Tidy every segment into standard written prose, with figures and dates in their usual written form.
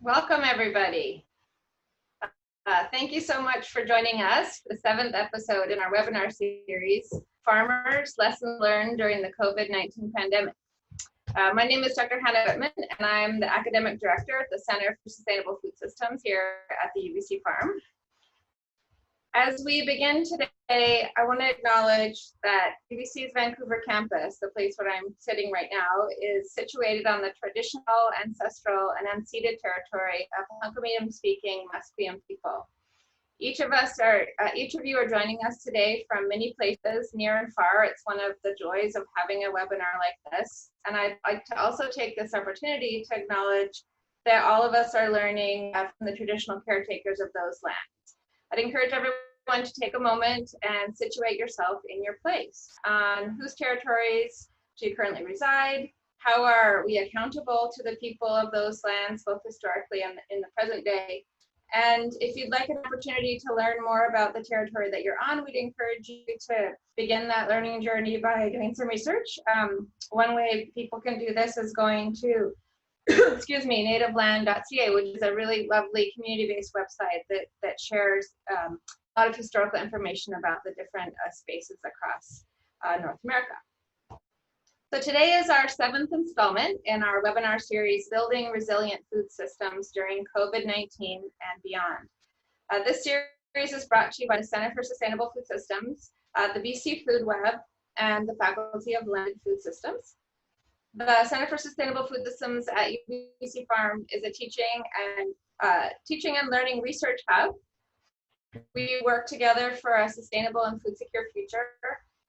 Welcome, everybody. Thank you so much for joining us for the 7th episode in our webinar series, Farmers Lessons Learned During the COVID-19 Pandemic. My name is Dr. Hannah Whitman, and I'm the Academic Director at the Center for Sustainable Food Systems here at the UBC Farm. As we begin today, I want to acknowledge that UBC's Vancouver campus, the place where I'm sitting right now, is situated on the traditional, ancestral, and unceded territory of Hunkaminam-speaking Musqueam people. Each of you are joining us today from many places, near and far. It's one of the joys of having a webinar like this. And I'd like to also take this opportunity to acknowledge that all of us are learning from the traditional caretakers of those lands. I'd encourage everyone to take a moment and situate yourself in your place. On whose territories do you currently reside? How are we accountable to the people of those lands, both historically and in the present day? And if you'd like an opportunity to learn more about the territory that you're on, we'd encourage you to begin that learning journey by doing some research. One way people can do this is going to nativeland.ca, which is a really lovely community-based website that shares a lot of historical information about the different spaces across North America. So today is our 7th installment in our webinar series, Building Resilient Food Systems During COVID-19 and Beyond. This series is brought to you by the Center for Sustainable Food Systems, the BC Food Web, and the Faculty of Blended Food Systems. The Center for Sustainable Food Systems at UBC Farm is a teaching and learning research hub. We work together for a sustainable and food secure future,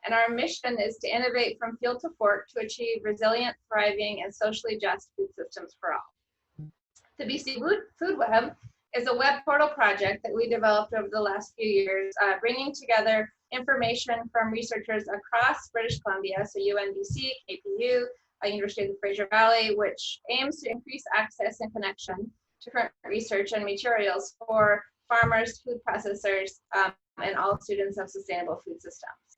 and our mission is to innovate from field to fork to achieve resilient, thriving, and socially just food systems for all. The BC Food Web is a web portal project that we developed over the last few years, bringing together information from researchers across British Columbia, so UNBC, KPU, University of the Fraser Valley, which aims to increase access and connection to current research and materials for farmers, food processors, and all students of sustainable food systems.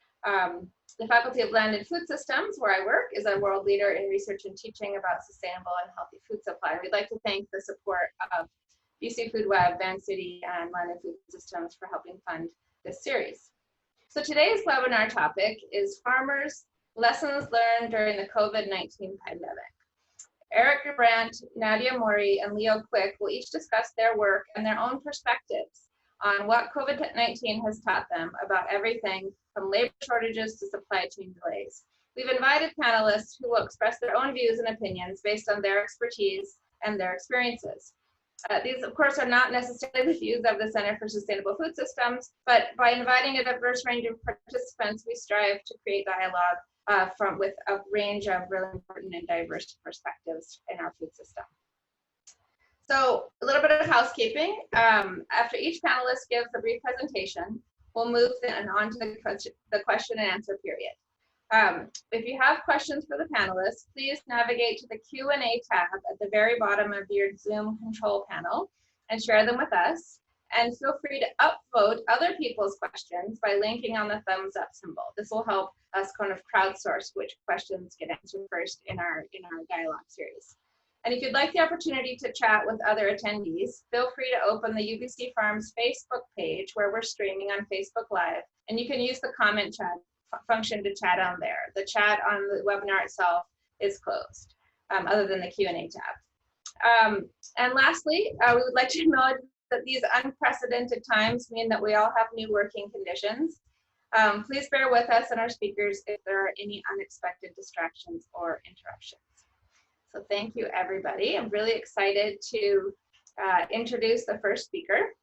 The Faculty of Blended Food Systems, where I work, is a world leader in research and teaching about sustainable and healthy food supply. We'd like to thank the support of BC Food Web, Van City, and Blended Food Systems for helping fund this series. So today's webinar topic is Farmers Lessons Learned During the COVID-19 Pandemic. Eric Brandt, Nadia Mori, and Leo Quik will each discuss their work and their own perspectives on what COVID-19 has taught them about everything from labor shortages to supply chain delays. We've invited panelists who will express their own views and opinions based on their expertise and their experiences. These, of course, are not necessarily the views of the Center for Sustainable Food Systems, but by inviting a diverse range of participants, we strive to create dialogue with a range of really important and diverse perspectives in our food system. So a little bit of housekeeping. After each panelist gives a brief presentation, we'll move on to the question and answer period. If you have questions for the panelists, please navigate to the Q&A tab at the very bottom of your Zoom control panel and share them with us. And feel free to upvote other people's questions by linking on the thumbs up symbol. This will help us kind of crowdsource which questions get answered first in our dialogue series. And if you'd like the opportunity to chat with other attendees, feel free to open the UBC Farms Facebook page where we're streaming on Facebook Live, and you can use the comment chat function to chat on there. The chat on the webinar itself is closed, other than the Q&A tab. And lastly, we would like to acknowledge that these unprecedented times mean that we all have new working conditions. Please bear with us and our speakers if there are any unexpected distractions or interruptions. So thank you, everybody. I'm really excited to introduce the first speaker.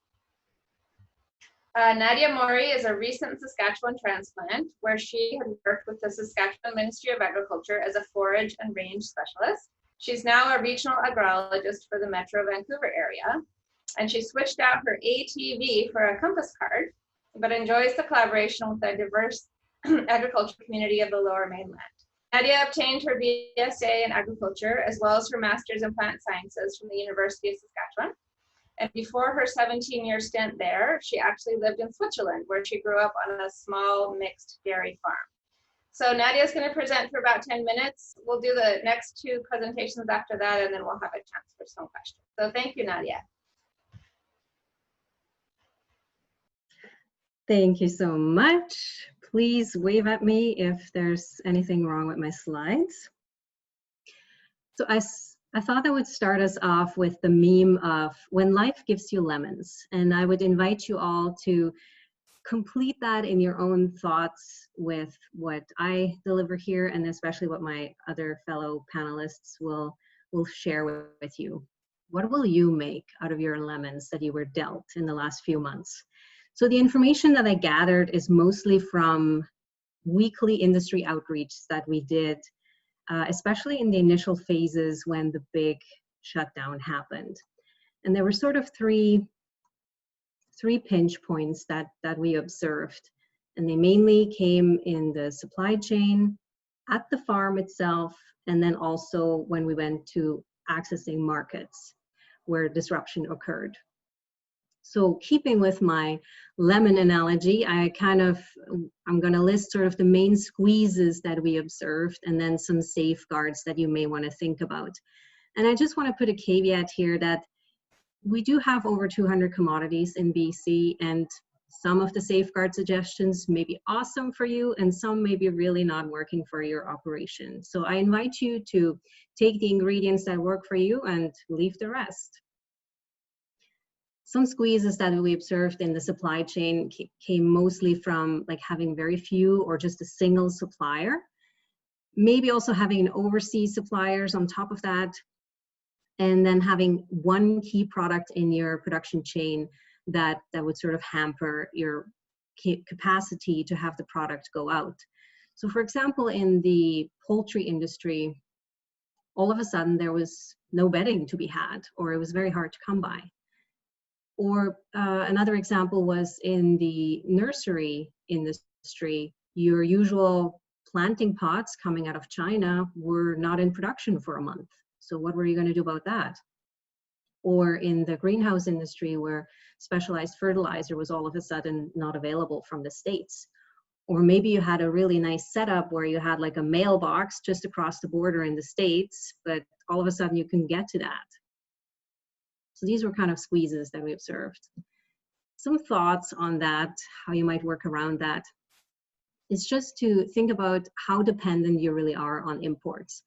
Nadia Mori is a recent Saskatchewan transplant where she had worked with the Saskatchewan Ministry of Agriculture as a forage and range specialist. She's now a regional agrologist for the Metro Vancouver area. And she switched out her ATV for a compass card, but enjoys the collaboration with the diverse agriculture community of the Lower Mainland. Nadia obtained her BSA in agriculture as well as her master's in plant sciences from the University of Saskatchewan. And before her 17-year stint there, she actually lived in Switzerland, where she grew up on a small mixed dairy farm. So Nadia is going to present for about 10 minutes. We'll do the next 2 presentations after that, and then we'll have a chance for some questions. So thank you, Nadia. Thank you so much. Please wave at me if there's anything wrong with my slides. So I thought I would start us off with the meme of when life gives you lemons. And I would invite you all to complete that in your own thoughts with what I deliver here, and especially what my other fellow panelists will share with you. What will you make out of your lemons that you were dealt in the last few months? So the information that I gathered is mostly from weekly industry outreach that we did, especially in the initial phases when the big shutdown happened. And there were sort of three pinch points that we observed. And they mainly came in the supply chain, at the farm itself, and then also when we went to accessing markets where disruption occurred. So keeping with my lemon analogy, I'm going to list sort of the main squeezes that we observed and then some safeguards that you may want to think about. And I just want to put a caveat here that we do have over 200 commodities in BC, and some of the safeguard suggestions may be awesome for you and some may be really not working for your operation. So I invite you to take the ingredients that work for you and leave the rest. Some squeezes that we observed in the supply chain came mostly from like having very few or just a single supplier, maybe also having an overseas suppliers on top of that, and then having one key product in your production chain that would sort of hamper your capacity to have the product go out. So for example, in the poultry industry, all of a sudden there was no bedding to be had, or it was very hard to come by. Or another example was in the nursery industry, your usual planting pots coming out of China were not in production for a month. So what were you going to do about that? Or in the greenhouse industry where specialized fertilizer was all of a sudden not available from the States. Or maybe you had a really nice setup where you had like a mailbox just across the border in the States, but all of a sudden you couldn't get to that. So these were kind of squeezes that we observed. Some thoughts on that, how you might work around that, is just to think about how dependent you really are on imports.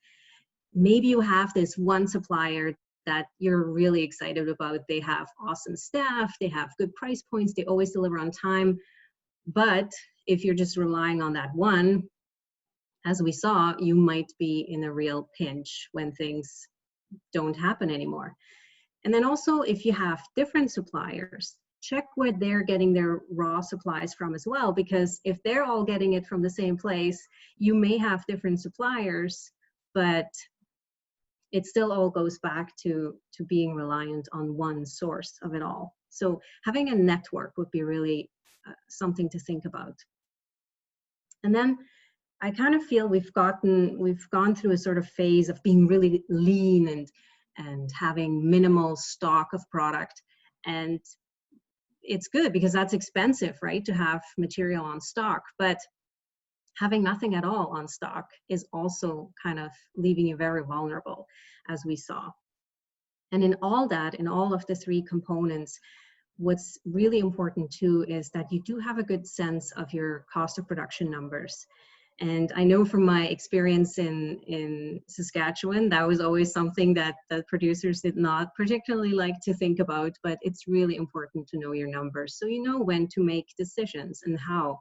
Maybe you have this one supplier that you're really excited about. They have awesome staff, they have good price points, they always deliver on time. But if you're just relying on that one, as we saw, you might be in a real pinch when things don't happen anymore. And then also, if you have different suppliers, check where they're getting their raw supplies from as well, because if they're all getting it from the same place, you may have different suppliers, but it still all goes back to being reliant on one source of it all. So having a network would be really something to think about. And then I kind of feel we've gone through a sort of phase of being really lean and having minimal stock of product. And it's good because that's expensive, right, to have material on stock. But having nothing at all on stock is also kind of leaving you very vulnerable, as we saw. And in all that, in all of the three components, what's really important too is that you do have a good sense of your cost of production numbers. And I know from my experience in Saskatchewan, that was always something that producers did not particularly like to think about, but it's really important to know your numbers so you know when to make decisions and how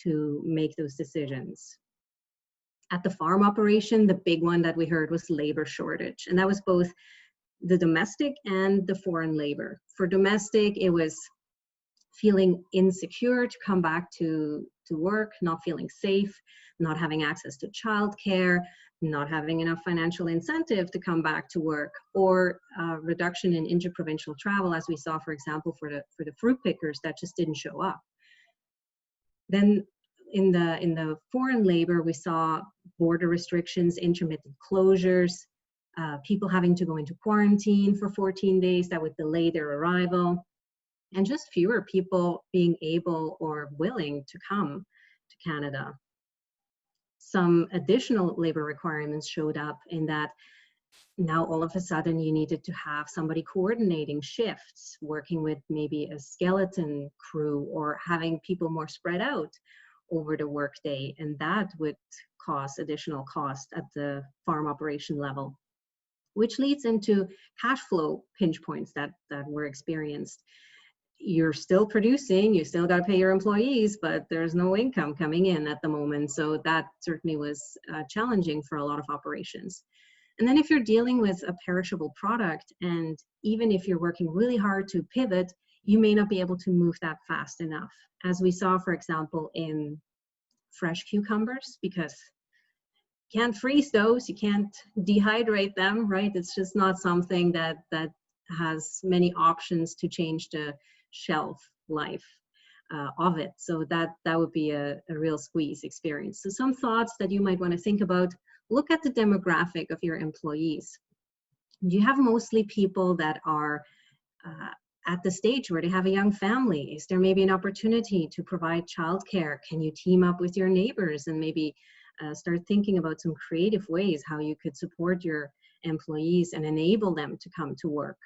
to make those decisions. At the farm operation, the big one that we heard was labor shortage, and that was both the domestic and the foreign labor. For domestic, it was feeling insecure to come back to work, not feeling safe, not having access to childcare, not having enough financial incentive to come back to work, or reduction in interprovincial travel, as we saw, for example, for the fruit pickers that just didn't show up. Then in the foreign labor, we saw border restrictions, intermittent closures, people having to go into quarantine for 14 days that would delay their arrival, and just fewer people being able or willing to come to Canada. some additional labor requirements showed up in that now all of a sudden you needed to have somebody coordinating shifts, working with maybe a skeleton crew or having people more spread out over the workday, and that would cause additional cost at the farm operation level, which leads into cash flow pinch points that were experienced. You're still producing, you still got to pay your employees, but there's no income coming in at the moment. So that certainly was challenging for a lot of operations. And then if you're dealing with a perishable product, and even if you're working really hard to pivot, you may not be able to move that fast enough. As we saw, for example, in fresh cucumbers, because you can't freeze those, you can't dehydrate them, right? It's just not something that has many options to change the shelf life of it. So that would be a real squeeze experience. So some thoughts that you might want to think about: look at the demographic of your employees. Do you have mostly people that are at the stage where they have a young family? Is there maybe an opportunity to provide childcare? Can you team up with your neighbors and maybe start thinking about some creative ways how you could support your employees and enable them to come to work?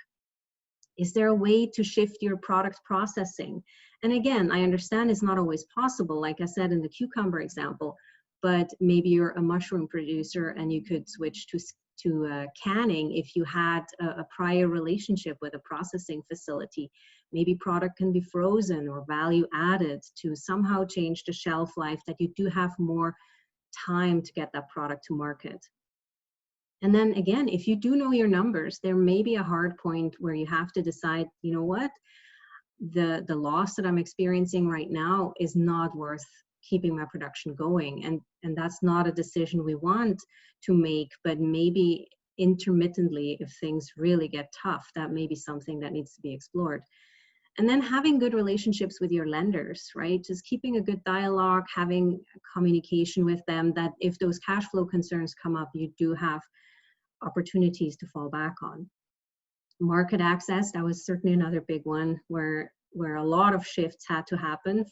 Is there a way to shift your product processing? And again, I understand it's not always possible, like I said in the cucumber example, but maybe you're a mushroom producer and you could switch to canning if you had a prior relationship with a processing facility. Maybe product can be frozen or value added to somehow change the shelf life, that you do have more time to get that product to market. And then again, if you do know your numbers, there may be a hard point where you have to decide, you know what, the loss that I'm experiencing right now is not worth keeping my production going. And that's not a decision we want to make, but maybe intermittently, if things really get tough, that may be something that needs to be explored. And then having good relationships with your lenders, right? Just keeping a good dialogue, having communication with them, that if those cash flow concerns come up, you do have opportunities to fall back on. Market access, that was certainly another big one where a lot of shifts had to happen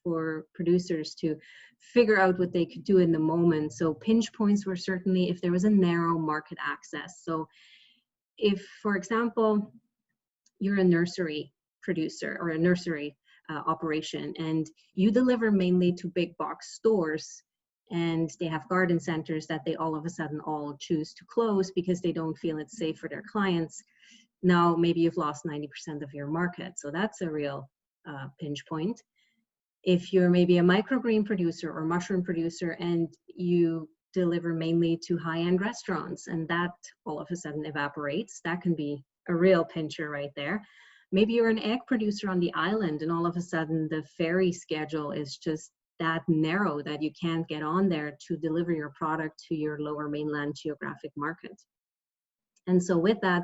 for producers to figure out what they could do in the moment. So pinch points were certainly if there was a narrow market access. So if, for example, you're a nursery producer or a nursery operation and you deliver mainly to big box stores, and they have garden centers that they all of a sudden all choose to close because they don't feel it's safe for their clients. Now, maybe you've lost 90% of your market. So that's a real pinch point. If you're maybe a microgreen producer or mushroom producer and you deliver mainly to high-end restaurants and that all of a sudden evaporates, that can be a real pincher right there. Maybe you're an egg producer on the island and all of a sudden the ferry schedule is just that narrow that you can't get on there to deliver your product to your lower mainland geographic market. And so with that,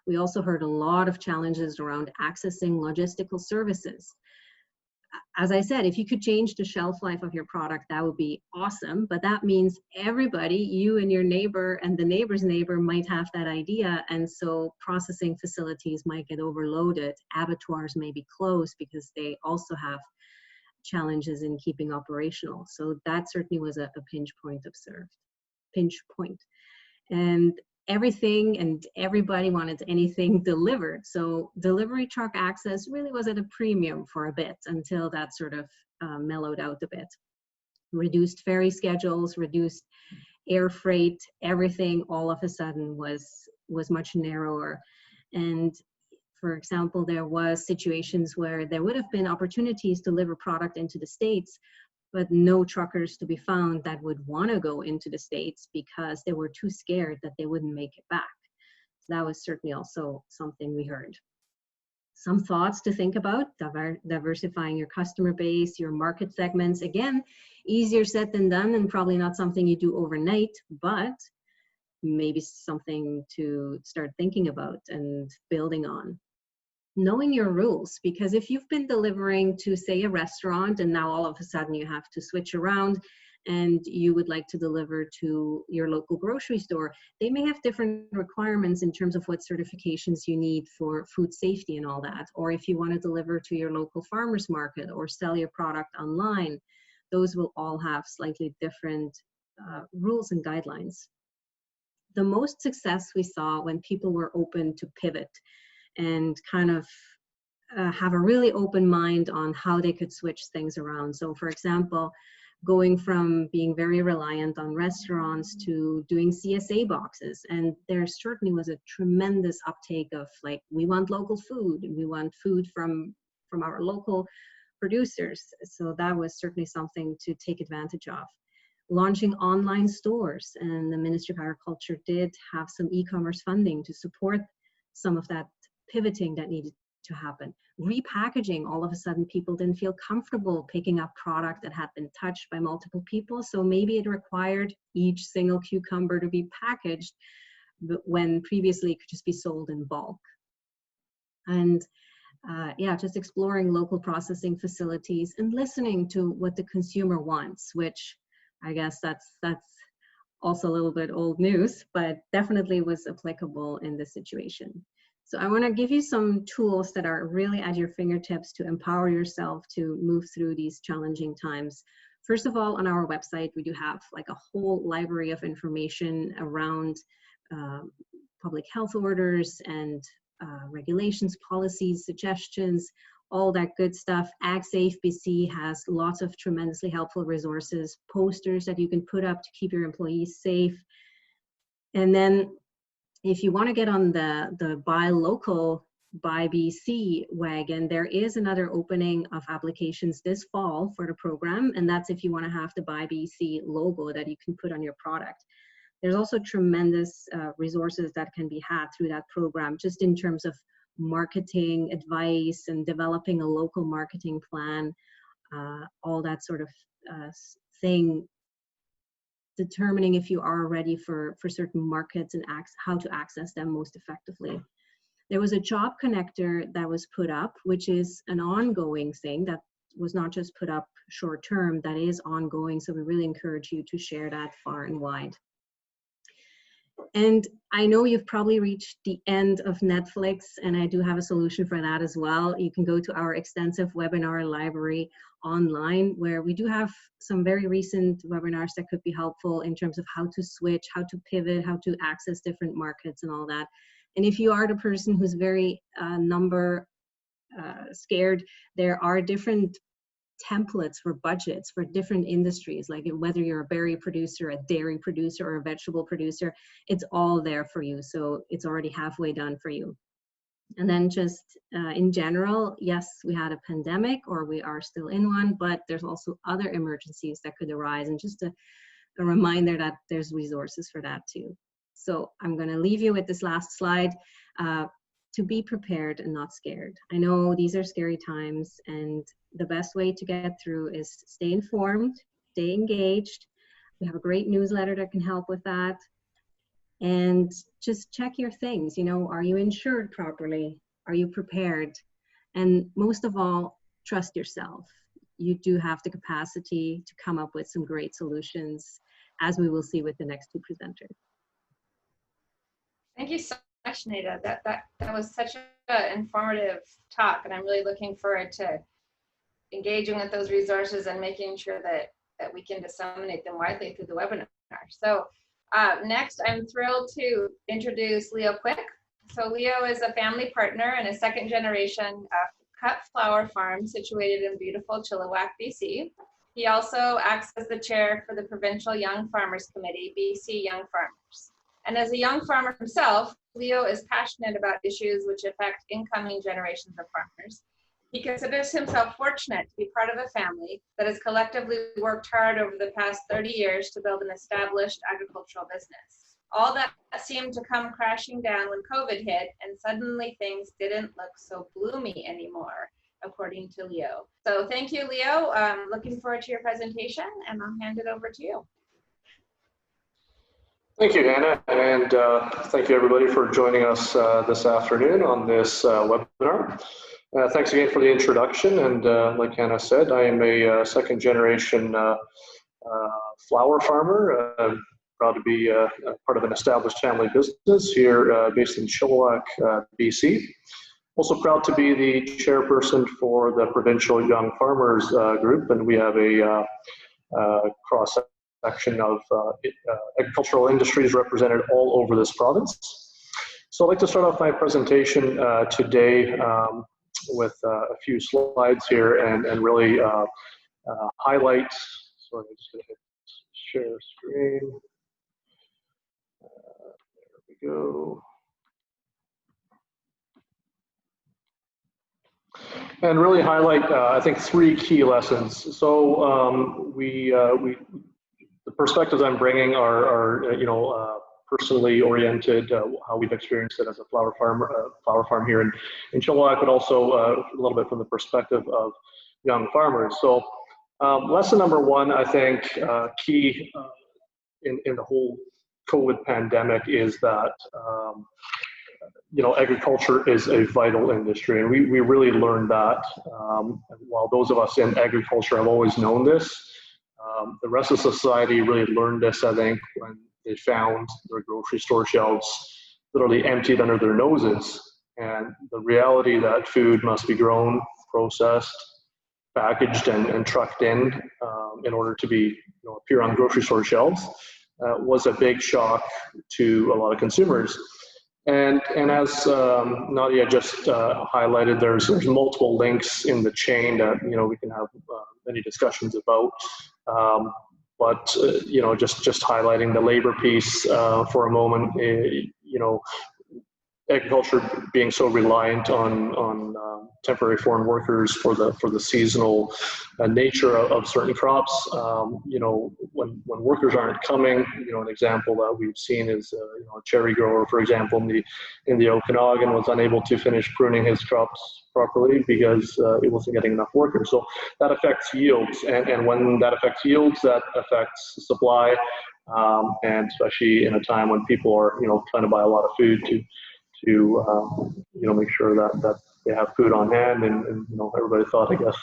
we also heard a lot of challenges around accessing logistical services. As I said, if you could change the shelf life of your product, that would be awesome. But that means everybody, you and your neighbor and the neighbor's neighbor might have that idea. And so processing facilities might get overloaded. Abattoirs may be closed because they also have challenges in keeping operational. So that certainly was a pinch point observed. Pinch point. And everything and everybody wanted anything delivered. So delivery truck access really was at a premium for a bit until that sort of mellowed out a bit. Reduced ferry schedules, reduced air freight, everything all of a sudden was much narrower. And for example, there was situations where there would have been opportunities to deliver product into the States, but no truckers to be found that would want to go into the States because they were too scared that they wouldn't make it back. So that was certainly also something we heard. Some thoughts to think about: diversifying your customer base, your market segments. Again, easier said than done and probably not something you do overnight, but maybe something to start thinking about and building on. Knowing your rules, because if you've been delivering to, say, a restaurant and now all of a sudden you have to switch around and you would like to deliver to your local grocery store, they may have different requirements in terms of what certifications you need for food safety and all that. Or if you want to deliver to your local farmer's market or sell your product online, those will all have slightly different rules and guidelines. The most success we saw when people were open to pivot and kind of have a really open mind on how they could switch things around. So for example, going from being very reliant on restaurants to doing CSA boxes. And there certainly was a tremendous uptake of like, we want local food, and we want food from our local producers. So that was certainly something to take advantage of. Launching online stores, and the Ministry of Agriculture did have some e-commerce funding to support some of that pivoting that needed to happen. Repackaging, all of a sudden people didn't feel comfortable picking up product that had been touched by multiple people, so maybe it required each single cucumber to be packaged, but when previously it could just be sold in bulk. And yeah, just exploring local processing facilities and listening to what the consumer wants, which I guess that's also a little bit old news, but definitely was applicable in this situation. So I want to give you some tools that are really at your fingertips to empower yourself to move through these challenging times. First of all, on our website, we do have like a whole library of information around public health orders and regulations, policies, suggestions, all that good stuff. AgSafe BC has lots of tremendously helpful resources, posters that you can put up to keep your employees safe. And then if you want to get on the Buy Local, Buy BC wagon, there is another opening of applications this fall for the program, and that's if you want to have the Buy BC logo that you can put on your product. There's also tremendous resources that can be had through that program, just in terms of marketing advice and developing a local marketing plan, all that sort of thing, determining if you are ready for certain markets and how to access them most effectively. There was a job connector that was put up, which is an ongoing thing that was not just put up short term, that is ongoing. So we really encourage you to share that far and wide. And I know you've probably reached the end of Netflix, and I do have a solution for that as well. You can go to our extensive webinar library online, where we do have some very recent webinars that could be helpful in terms of how to switch, how to pivot, how to access different markets and all that. And if you are the person who's very number scared, there are different templates for budgets for different industries, like whether you're a berry producer, a dairy producer, or a vegetable producer, it's all there for you. So it's already halfway done for you. And then just in general, yes, we had a pandemic, or we are still in one, but there's also other emergencies that could arise, and just a reminder that there's resources for that too. So I'm going to leave you with this last slide. To be prepared and not scared. I know these are scary times, and the best way to get through is stay informed, stay engaged. We have a great newsletter that can help with that. And just check your things. You know, are you insured properly? Are you prepared? And most of all, trust yourself. You do have the capacity to come up with some great solutions, as we will see with the next two presenters. Thank you so much, Neda. That was such an informative talk, and I'm really looking forward to engaging with those resources and making sure that we can disseminate them widely through the webinar. So next, I'm thrilled to introduce Leo Quik. So Leo is a family partner and a second generation cut flower farm situated in beautiful Chilliwack, BC. He also acts as the chair for the Provincial Young Farmers Committee, BC Young Farmers. And as a young farmer himself, Leo is passionate about issues which affect incoming generations of farmers. He considers himself fortunate to be part of a family that has collectively worked hard over the past 30 years to build an established agricultural business. All that seemed to come crashing down when COVID hit, and suddenly things didn't look so bloomy anymore, according to Leo. So thank you, Leo. Looking forward to your presentation, and I'll hand it over to you. Thank you, Hannah, and thank you everybody for joining us this afternoon on this webinar. Thanks again for the introduction, and like Hannah said, I am a second generation flower farmer, proud to be part of an established family business here based in Chilliwack, BC. Also proud to be the chairperson for the Provincial Young Farmers Group, and we have a cross section of agricultural industries represented all over this province. So I'd like to start off my presentation today with a few slides here and really highlight, sorry, I'm just going to hit share screen. There we go. And really highlight, I think, 3 key lessons. So the perspectives I'm bringing are personally oriented, how we've experienced it as a flower farm here in Chilliwack, but also a little bit from the perspective of young farmers. So lesson number 1, I think, key in the whole COVID pandemic is that agriculture is a vital industry, and we really learned that. While those of us in agriculture have always known this, the rest of society really learned this, I think, when they found their grocery store shelves literally emptied under their noses. And the reality that food must be grown, processed, packaged, and trucked in order to be appear on grocery store shelves was a big shock to a lot of consumers. And as Nadia just highlighted, there's multiple links in the chain that we can have many discussions about. But just highlighting the labor piece for a moment, agriculture being so reliant on temporary foreign workers for the seasonal nature of certain crops. When workers aren't coming, an example that we've seen is a cherry grower, for example, in the Okanagan was unable to finish pruning his crops properly because it wasn't getting enough workers. So that affects yields, and when that affects yields, that affects supply, and especially in a time when people are trying to buy a lot of food to make sure that they have food on hand, and everybody thought, I guess,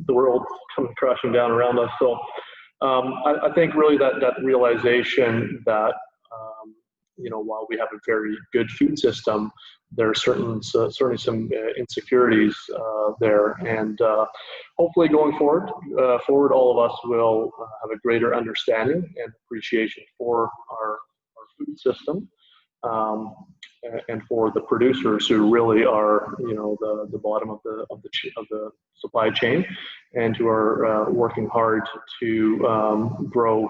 the world coming crashing down around us. So I think really that realization that while we have a very good food system, there are certainly some insecurities there, and hopefully going forward, all of us will have a greater understanding and appreciation for our food system. And for the producers who really are, the bottom of the supply chain, and who are working hard to grow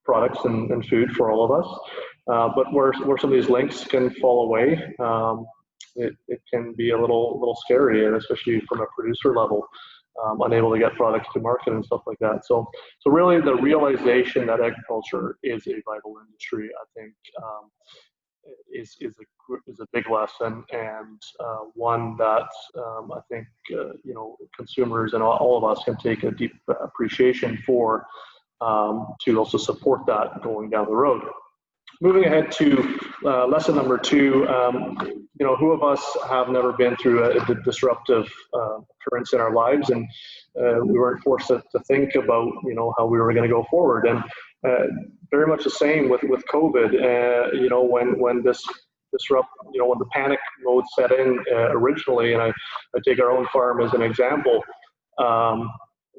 products and food for all of us. But where some of these links can fall away, it can be a little scary, and especially from a producer level, unable to get products to market and stuff like that. So really, the realization that agriculture is a vital industry, I think, is a big lesson, and one that I think consumers and all of us can take a deep appreciation for, to also support that going down the road. Moving ahead to lesson number 2, who of us have never been through a disruptive occurrence in our lives, and we weren't forced to think about how we were going to go forward. And very much the same with COVID. When this disrupt, when the panic mode set in originally, and I take our own farm as an example.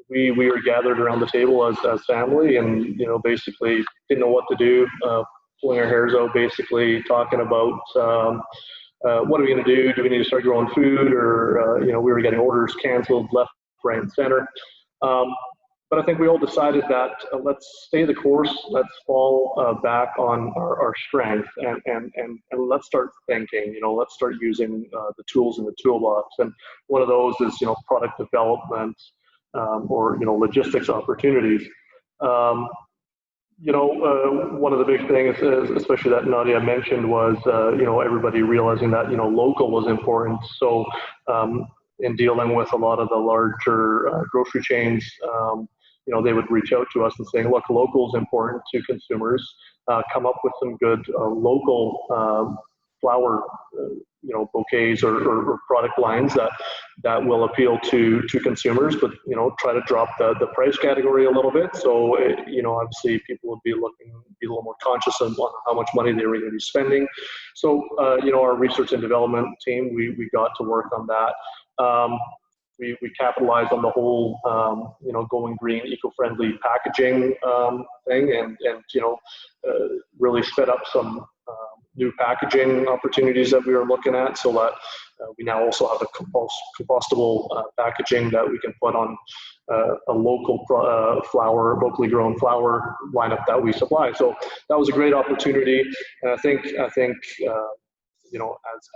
We were gathered around the table as family, and basically didn't know what to do, pulling our hairs out, basically talking about what are we going to do? Do we need to start growing food? Or we were getting orders canceled left, right, and center. But I think we all decided that let's stay the course. Let's fall back on our strength, and let's start thinking. Let's start using the tools in the toolbox. And one of those is product development, or logistics opportunities. One of the big things, especially that Nadia mentioned, was everybody realizing that local was important. So in dealing with a lot of the larger grocery chains, they would reach out to us and saying, look, local is important to consumers. Come up with some good local flower bouquets or product lines that will appeal to consumers, but try to drop the price category a little bit. So obviously people would be a little more conscious of how much money they were going to be spending. So our research and development team, we got to work on that. we capitalized on the whole, going green, eco-friendly packaging thing, and really sped up some new packaging opportunities that we were looking at, so that we now also have a compostable packaging that we can put on a local locally grown flower lineup that we supply. So that was a great opportunity, and I think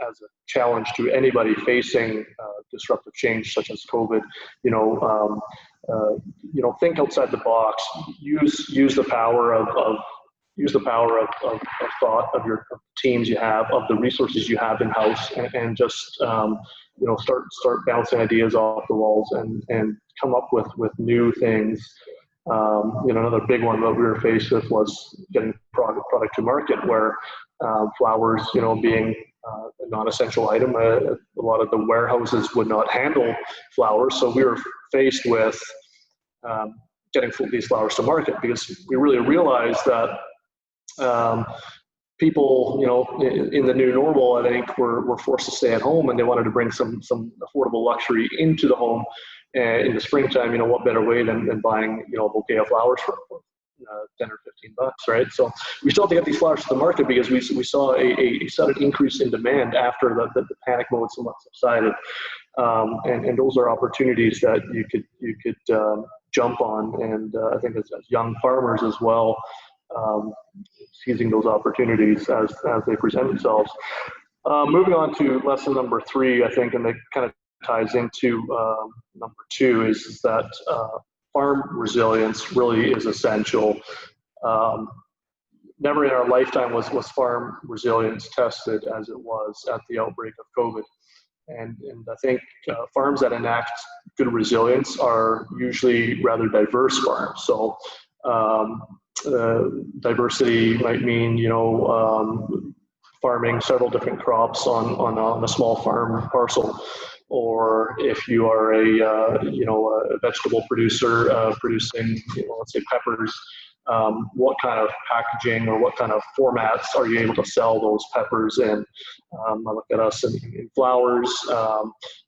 as a challenge to anybody facing disruptive change such as COVID, think outside the box. Use the power of thought of your teams you have, of the resources you have in house, and just start bouncing ideas off the walls and come up with new things. Another big one that we were faced with was getting product to market, where flowers, being a non-essential item, a lot of the warehouses would not handle flowers, so we were faced with getting these flowers to market, because we really realized that people, in the new normal, I think, were forced to stay at home, and they wanted to bring some affordable luxury into the home. And in the springtime, what better way than buying, a bouquet of flowers for 10 or 15 bucks, right? So we still have to get these flowers to the market, because we saw a sudden increase in demand after the panic mode somewhat subsided. And those are opportunities that you could jump on, and I think as young farmers as well, seizing those opportunities as they present themselves. Moving on to lesson number 3, I think, and it kind of ties into number 2, is that farm resilience really is essential. Never in our lifetime was farm resilience tested as it was at the outbreak of COVID. And I think farms that enact good resilience are usually rather diverse farms. So diversity might mean, farming several different crops on a small farm parcel. Or if you are a vegetable producer producing, let's say peppers, what kind of packaging or what kind of formats are you able to sell those peppers in? I look at us in flowers,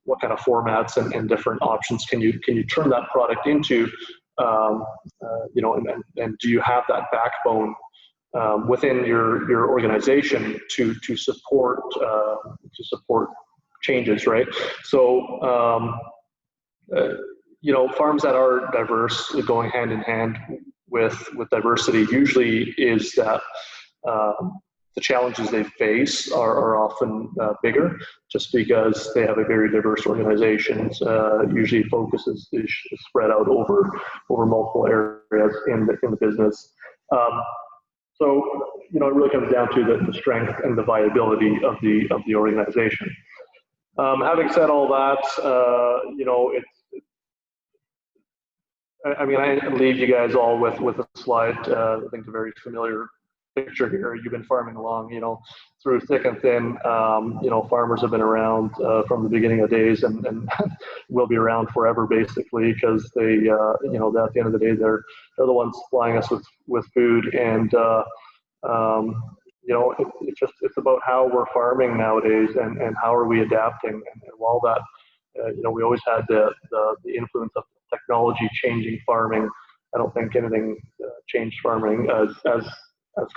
what kind of formats and different options can you turn that product into? And do you have that backbone within your organization to support changes, right? So farms that are diverse, going hand in hand with diversity, usually is that the challenges they face are often bigger, just because they have a very diverse organization. Usually focus is spread out over multiple areas in the business. So it really comes down to the strength and the viability of the organization. Having said all that, I leave you guys all with a slide. I think a very familiar picture here. You've been farming along, through thick and thin. Farmers have been around from the beginning of days, and will be around forever, basically, because they, at the end of the day, they're the ones supplying us with food. And it's about how we're farming nowadays, and how are we adapting. And while that, we always had the influence of technology changing farming, I don't think anything changed farming as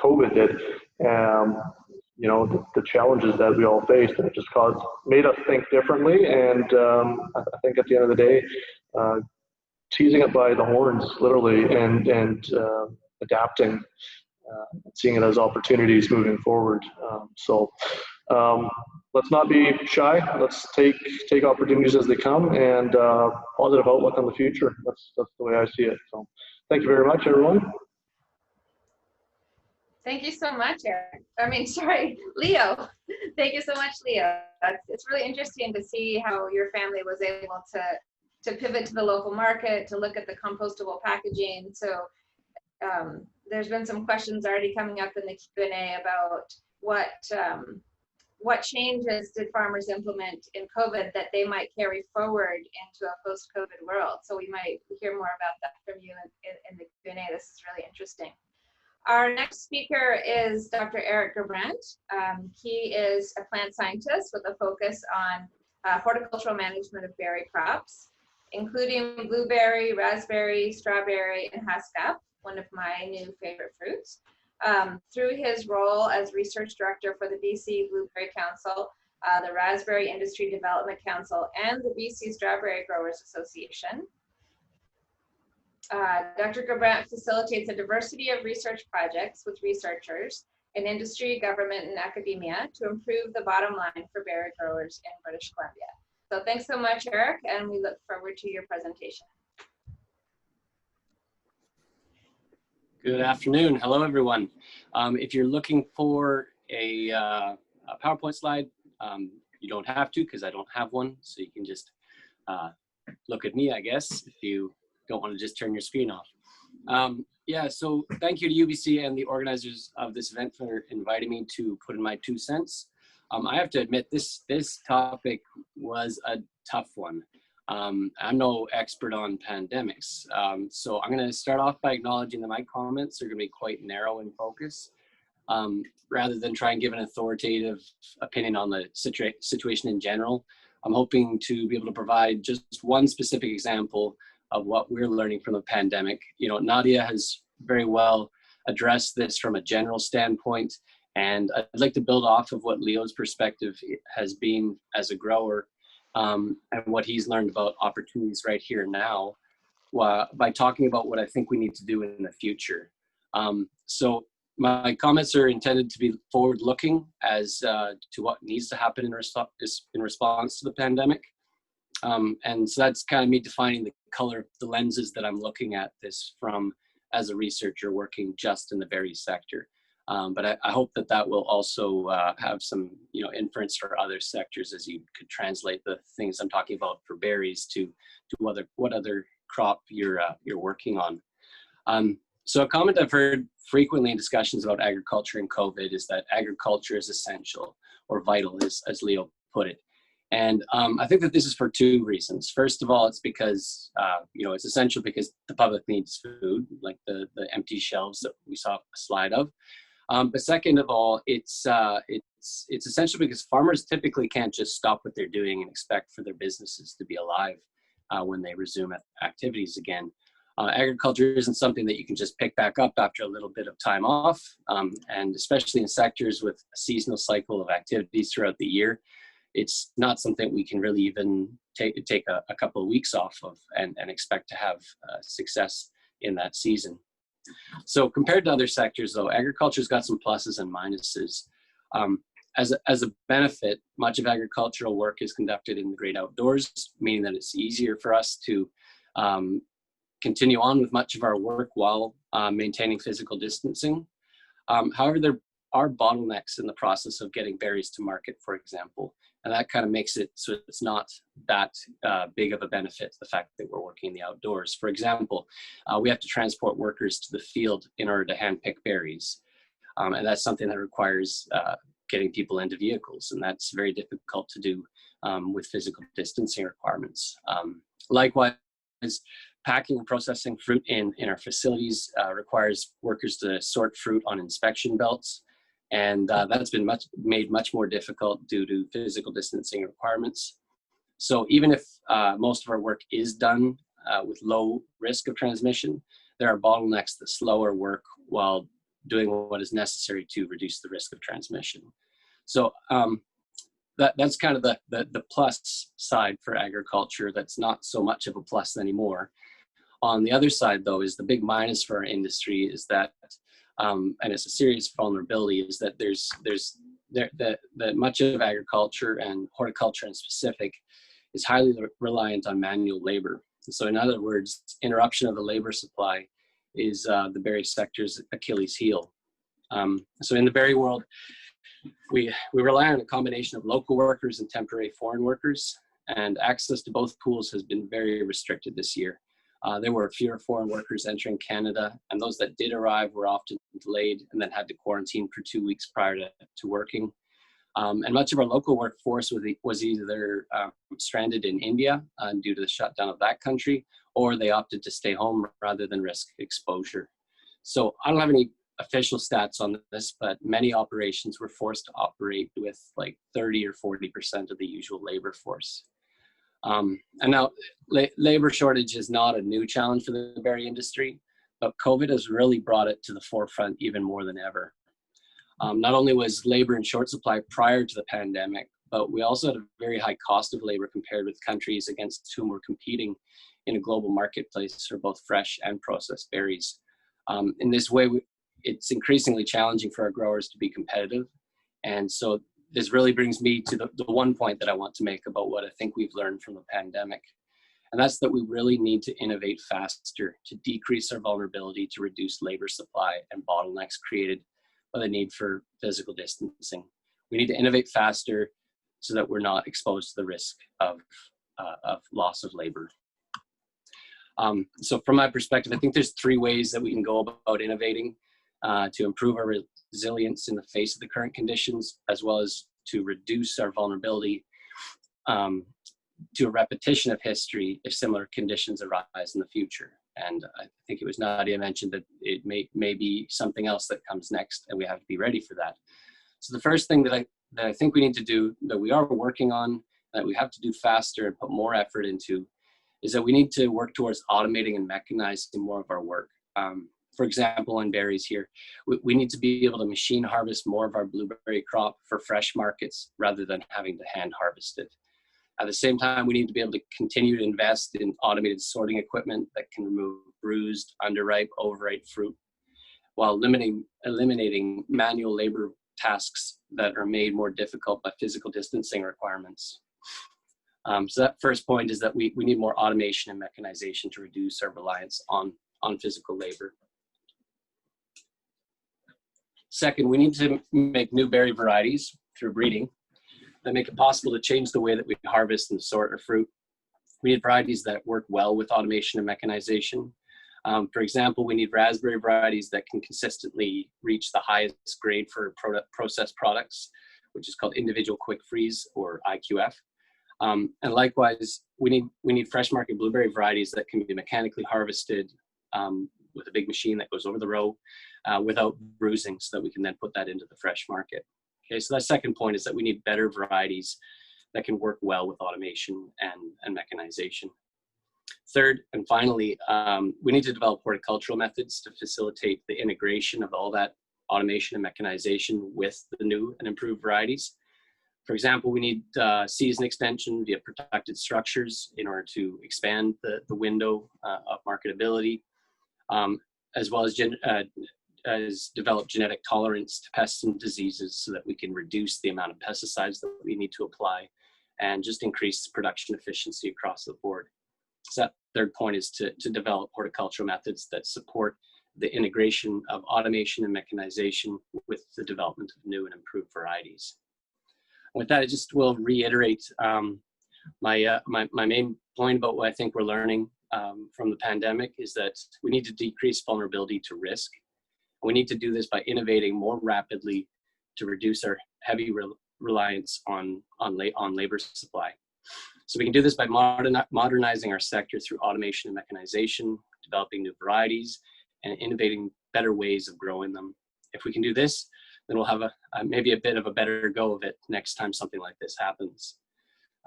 COVID did. The challenges that we all faced, and it just made us think differently. And I think at the end of the day, teasing it by the horns, literally, and adapting, seeing it as opportunities moving forward. Let's not be shy. Let's take opportunities as they come, and positive outlook on the future. That's the way I see it. So thank you very much, everyone. Thank you so much, Eric. Leo. Thank you so much, Leo. It's really interesting to see how your family was able to pivot to the local market, to look at the compostable packaging. So there's been some questions already coming up in the Q&A about what changes did farmers implement in COVID that they might carry forward into a post-COVID world. So we might hear more about that from you in the Q&A. This is really interesting. Our next speaker is Dr. Eric Gerbrandt. He is a plant scientist with a focus on horticultural management of berry crops, including blueberry, raspberry, strawberry, and haskap, one of my new favorite fruits. Through his role as research director for the BC Blueberry Council, the Raspberry Industry Development Council, and the BC Strawberry Growers Association. Dr. Gerbrandt facilitates a diversity of research projects with researchers in industry, government, and academia to improve the bottom line for berry growers in British Columbia. So thanks so much, Eric, and we look forward to your presentation. Good afternoon. Hello, everyone. If you're looking for a PowerPoint slide, you don't have to because I don't have one. So you can just look at me, I guess, if you don't want to just turn your screen off. Yeah, so thank you to UBC and the organizers of this event for inviting me to put in my 2 cents. I have to admit, this topic was a tough one. I'm no expert on pandemics, so I'm going to start off by acknowledging that my comments are going to be quite narrow in focus, rather than try and give an authoritative opinion on the situation in general. I'm hoping to be able to provide just one specific example of what we're learning from the pandemic. You know, Nadia has very well addressed this from a general standpoint, and I'd like to build off of what Leo's perspective has been as a grower, and what he's learned about opportunities right here and now, by talking about what I think we need to do in the future. So my comments are intended to be forward-looking as to what needs to happen in response to the pandemic. And so that's kind of me defining the color of the lenses that I'm looking at this from as a researcher working just in the berry sector. But I hope that that will also have some, inference for other sectors as you could translate the things I'm talking about for berries to what other crop you're working on. So a comment I've heard frequently in discussions about agriculture and COVID is that agriculture is essential or vital, as Leo put it. And I think that this is for 2 reasons. First of all, it's because, it's essential because the public needs food, like the empty shelves that we saw a slide of. But second of all, it's essential because farmers typically can't just stop what they're doing and expect for their businesses to be alive when they resume activities again. Agriculture isn't something that you can just pick back up after a little bit of time off, and especially in sectors with a seasonal cycle of activities throughout the year, it's not something we can really even take a couple of weeks off of and expect to have success in that season. So compared to other sectors, though, agriculture's got some pluses and minuses. As a benefit, much of agricultural work is conducted in the great outdoors, meaning that it's easier for us to continue on with much of our work while maintaining physical distancing. However, there are bottlenecks in the process of getting berries to market, for example, and that kind of makes it so it's not that big of a benefit to the fact that we're working in the outdoors. For example, we have to transport workers to the field in order to handpick berries, and that's something that requires getting people into vehicles, and that's very difficult to do with physical distancing requirements. Likewise, packing and processing fruit in our facilities requires workers to sort fruit on inspection belts, and that's been made much more difficult due to physical distancing requirements. So even if most of our work is done with low risk of transmission, there are bottlenecks that slow our work while doing what is necessary to reduce the risk of transmission. So that's kind of the plus side for agriculture. That's not so much of a plus anymore. On the other side, though, is the big minus for our industry is that, and it's a serious vulnerability, is that that much of agriculture and horticulture in specific is highly reliant on manual labor. So in other words, interruption of the labor supply is the berry sector's Achilles heel. So in the berry world, we rely on a combination of local workers and temporary foreign workers, and access to both pools has been very restricted this year. There were fewer foreign workers entering Canada, and those that did arrive were often delayed and then had to quarantine for 2 weeks prior to working. And much of our local workforce was either stranded in India due to the shutdown of that country, or they opted to stay home rather than risk exposure. So I don't have any official stats on this, but many operations were forced to operate with like 30 or 40% of the usual labor force. And now labor shortage is not a new challenge for the berry industry, but COVID has really brought it to the forefront even more than ever. Not only was labor in short supply prior to the pandemic, but we also had a very high cost of labor compared with countries against whom we're competing in a global marketplace for both fresh and processed berries. In this way, it's increasingly challenging for our growers to be competitive. And so this really brings me to the one point that I want to make about what I think we've learned from the pandemic. And that's that we really need to innovate faster to decrease our vulnerability to reduce labor supply and bottlenecks created by the need for physical distancing. We need to innovate faster so that we're not exposed to the risk of loss of labor. So from my perspective, I think there's 3 ways that we can go about innovating to improve our resilience in the face of the current conditions, as well as to reduce our vulnerability to a repetition of history if similar conditions arise in the future. And I think it was Nadia mentioned that it may be something else that comes next, and we have to be ready for that. So the first thing that I think we need to do, that we are working on, that we have to do faster and put more effort into, is that we need to work towards automating and mechanizing more of our work. For example, on berries here, we need to be able to machine harvest more of our blueberry crop for fresh markets rather than having to hand harvest it. At the same time, we need to be able to continue to invest in automated sorting equipment that can remove bruised, underripe, overripe fruit, while eliminating manual labor tasks that are made more difficult by physical distancing requirements. So that first point is that we need more automation and mechanization to reduce our reliance on physical labor. Second, we need to make new berry varieties through breeding that make it possible to change the way that we harvest and sort our fruit. We need varieties that work well with automation and mechanization. For example, we need raspberry varieties that can consistently reach the highest grade for processed products, which is called individual quick freeze, or IQF. And likewise, we need fresh market blueberry varieties that can be mechanically harvested with a big machine that goes over the row without bruising, so that we can then put that into the fresh market. Okay, so that second point is that we need better varieties that can work well with automation and mechanization. Third, and finally, we need to develop horticultural methods to facilitate the integration of all that automation and mechanization with the new and improved varieties. For example, we need season extension via protected structures in order to expand the window of marketability, as well as develop genetic tolerance to pests and diseases so that we can reduce the amount of pesticides that we need to apply and just increase production efficiency across the board. So that third point is to develop horticultural methods that support the integration of automation and mechanization with the development of new and improved varieties. With that, I just will reiterate my main point about what I think we're learning from the pandemic is that we need to decrease vulnerability to risk. We need to do this by innovating more rapidly to reduce our heavy reliance on labor supply. So we can do this by modernizing our sector through automation and mechanization, developing new varieties, and innovating better ways of growing them. If we can do this, then we'll have maybe a bit of a better go of it next time something like this happens.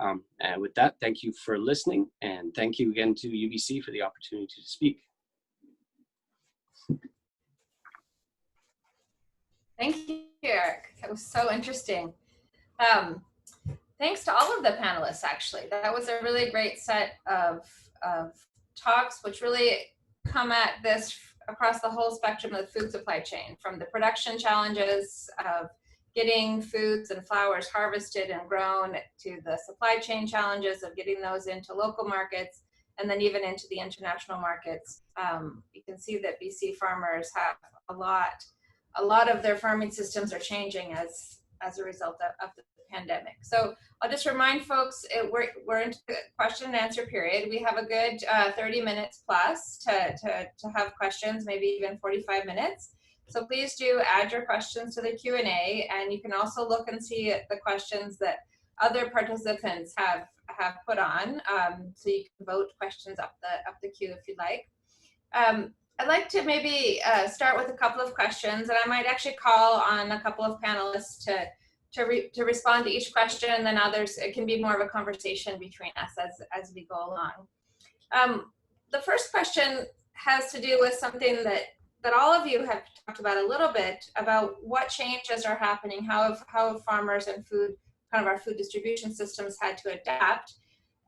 And with that, thank you for listening, and thank you again to UBC for the opportunity to speak. Thank you, Eric. That was so interesting. Thanks to all of the panelists, actually. That was a really great set of talks, which really come at this across the whole spectrum of the food supply chain, from the production challenges of getting foods and flowers harvested and grown, to the supply chain challenges of getting those into local markets, and then even into the international markets. You can see that BC farmers have a lot of their farming systems are changing as a result of the pandemic. So I'll just remind folks, we're into the question and answer period. We have a good 30 minutes plus to have questions, maybe even 45 minutes. So please do add your questions to the Q&A, and you can also look and see the questions that other participants have put on. So you can vote questions up the queue if you'd like. I'd like to maybe start with a couple of questions, and I might actually call on a couple of panelists to respond to each question, and then others, it can be more of a conversation between us as we go along. The first question has to do with something that all of you have talked about a little bit, about what changes are happening, how have farmers and our food distribution systems had to adapt.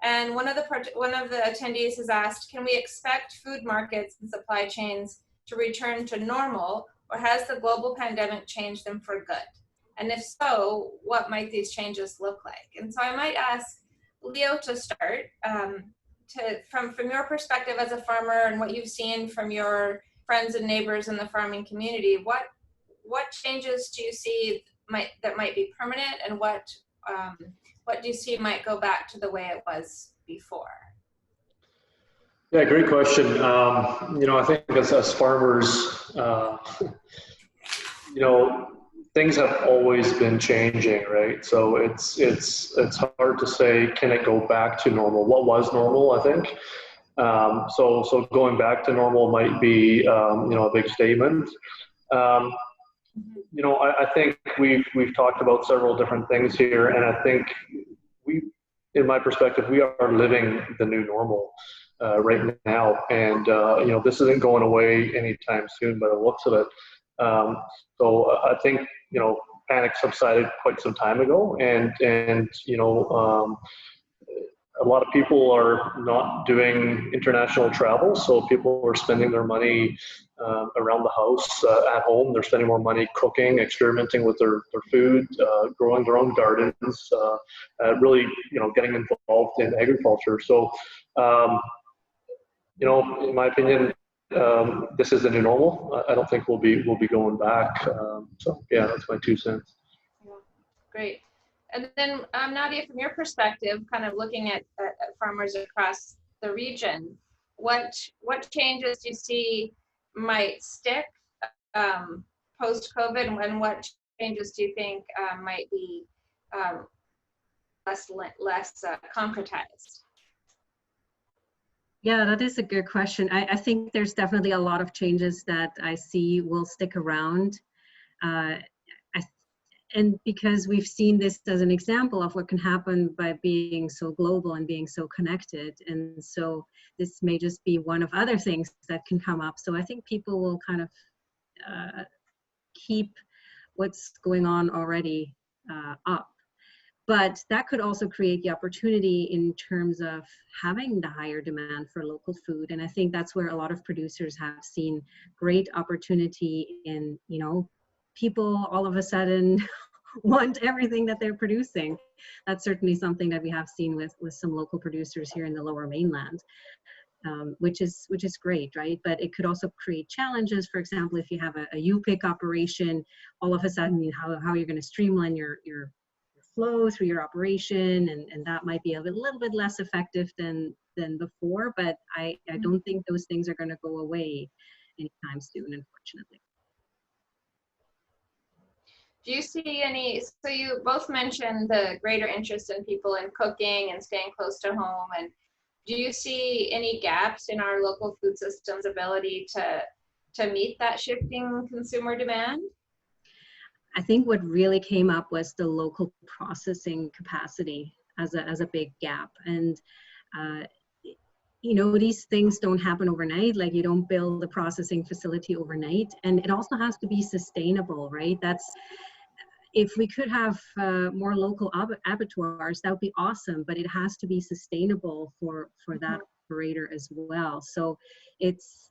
And one of the attendees has asked, can we expect food markets and supply chains to return to normal, or has the global pandemic changed them for good? And if so, what might these changes look like? And so I might ask Leo to start, from your perspective as a farmer and what you've seen from your friends and neighbors in the farming community, what changes do you see that might be permanent, and what do you see might go back to the way it was before? Yeah, great question. I think as farmers, things have always been changing, right? So it's hard to say, can it go back to normal? What was normal, I think. So going back to normal might be, a big statement. I think we've talked about several different things here, and I think in my perspective, we are living the new normal right now, and this isn't going away anytime soon by the looks of it. So I think panic subsided quite some time ago, and a lot of people are not doing international travel, so people are spending their money around the house, at home. They're spending more money cooking, experimenting with their food, growing their own gardens, really, getting involved in agriculture. So, in my opinion, this is the new normal. I don't think we'll be going back. So yeah, that's my 2 cents. Yeah, great. And then Nadia, from your perspective, kind of looking at farmers across the region, what changes do you see might stick post-COVID, and what changes do you think might be less concretized? Yeah, that is a good question. I think there's definitely a lot of changes that I see will stick around. And because we've seen this as an example of what can happen by being so global and being so connected. And so this may just be one of other things that can come up. So I think people will kind of keep what's going on already up. But that could also create the opportunity in terms of having the higher demand for local food. And I think that's where a lot of producers have seen great opportunity in, people all of a sudden want everything that they're producing. That's certainly something that we have seen with some local producers here in the Lower Mainland, which is great, right? But it could also create challenges. For example, if you have a U-pick operation, all of a sudden, how you're going to streamline your flow through your operation, and that might be a little bit less effective than before. But I don't think those things are going to go away anytime soon, unfortunately. Do you see any, so you both mentioned the greater interest in people in cooking and staying close to home, and do you see any gaps in our local food system's ability to meet that shifting consumer demand? I think what really came up was the local processing capacity as a big gap. And these things don't happen overnight. Like, you don't build a processing facility overnight, and it also has to be sustainable, right? If we could have more local abattoirs, that would be awesome, but it has to be sustainable for that operator as well. So it's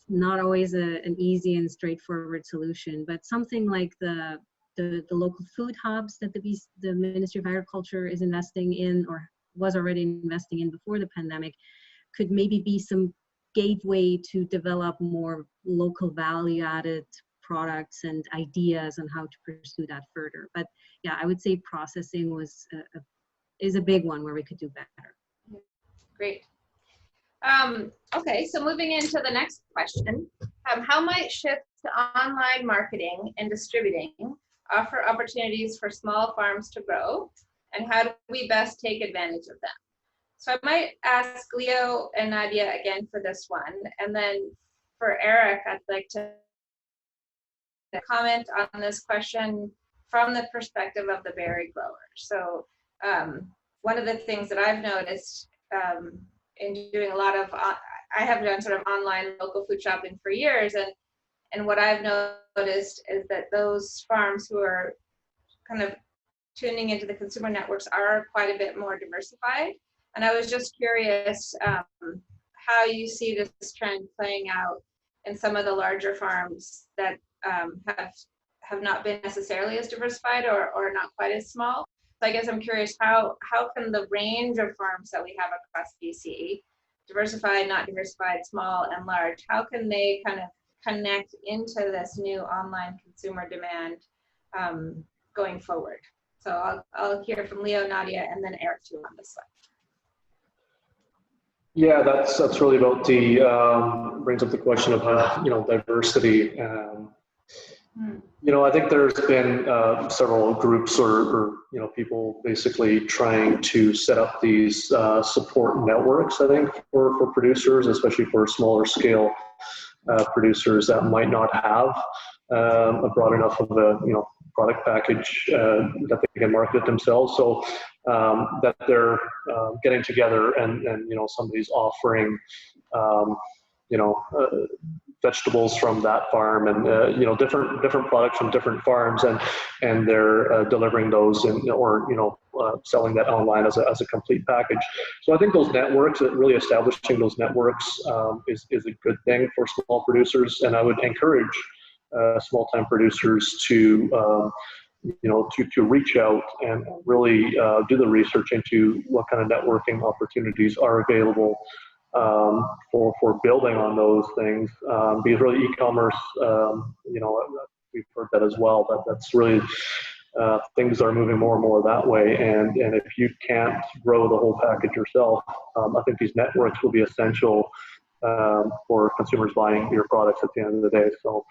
not always an easy and straightforward solution, but something like the local food hubs that the Ministry of Agriculture is investing in, or was already investing in before the pandemic, could maybe be some gateway to develop more local value-added products and ideas on how to pursue that further. But yeah, I would say processing is a big one where we could do better. Great. Okay, so moving into the next question, how might shifts to online marketing and distributing offer opportunities for small farms to grow, and how do we best take advantage of them? So I might ask Leo and Nadia again for this one, and then for Eric, I'd like to comment on this question from the perspective of the berry grower. So one of the things that I've noticed in doing a lot of, I have done sort of online local food shopping for years, and what I've noticed is that those farms who are kind of tuning into the consumer networks are quite a bit more diversified. And I was just curious how you see this trend playing out in some of the larger farms that have not been necessarily as diversified or not quite as small. So I guess I'm curious, how can the range of farms that we have across BC, diversified, not diversified, small and large, how can they kind of connect into this new online consumer demand going forward? So I'll hear from Leo, Nadia, and then Eric too on this one. Yeah, that's really about the brings up the question of diversity. I think there's been several groups or people basically trying to set up these support networks, I think, for producers, especially for smaller scale producers that might not have a broad enough of a product package that they can market themselves. So that they're getting together and somebody's offering vegetables from that farm and different products from different farms, and they're delivering those or selling that online as a complete package. So I think those networks, really establishing those networks is a good thing for small producers, and I would encourage small-time producers to reach out and really do the research into what kind of networking opportunities are available for building on those things, because really e-commerce, we've heard that as well, that's really things are moving more and more that way, and if you can't grow the whole package yourself, I think these networks will be essential for consumers buying your products at the end of the day. So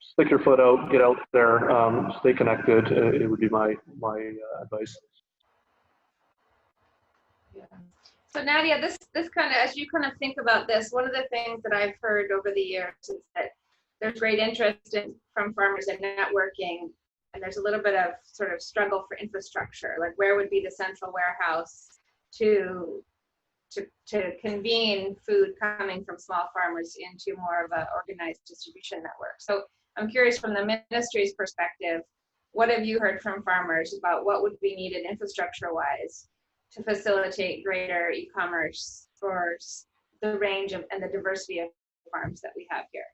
stick your foot out, get out there, stay connected. It would be my advice. Yeah. So Nadia, this kind of, as you kind of think about this, one of the things that I've heard over the years is that there's great interest from farmers in networking, and there's a little bit of sort of struggle for infrastructure, like where would be the central warehouse to convene food coming from small farmers into more of an organized distribution network. So I'm curious, from the ministry's perspective, what have you heard from farmers about what would be needed infrastructure-wise to facilitate greater e-commerce for the range of and the diversity of farms that we have here?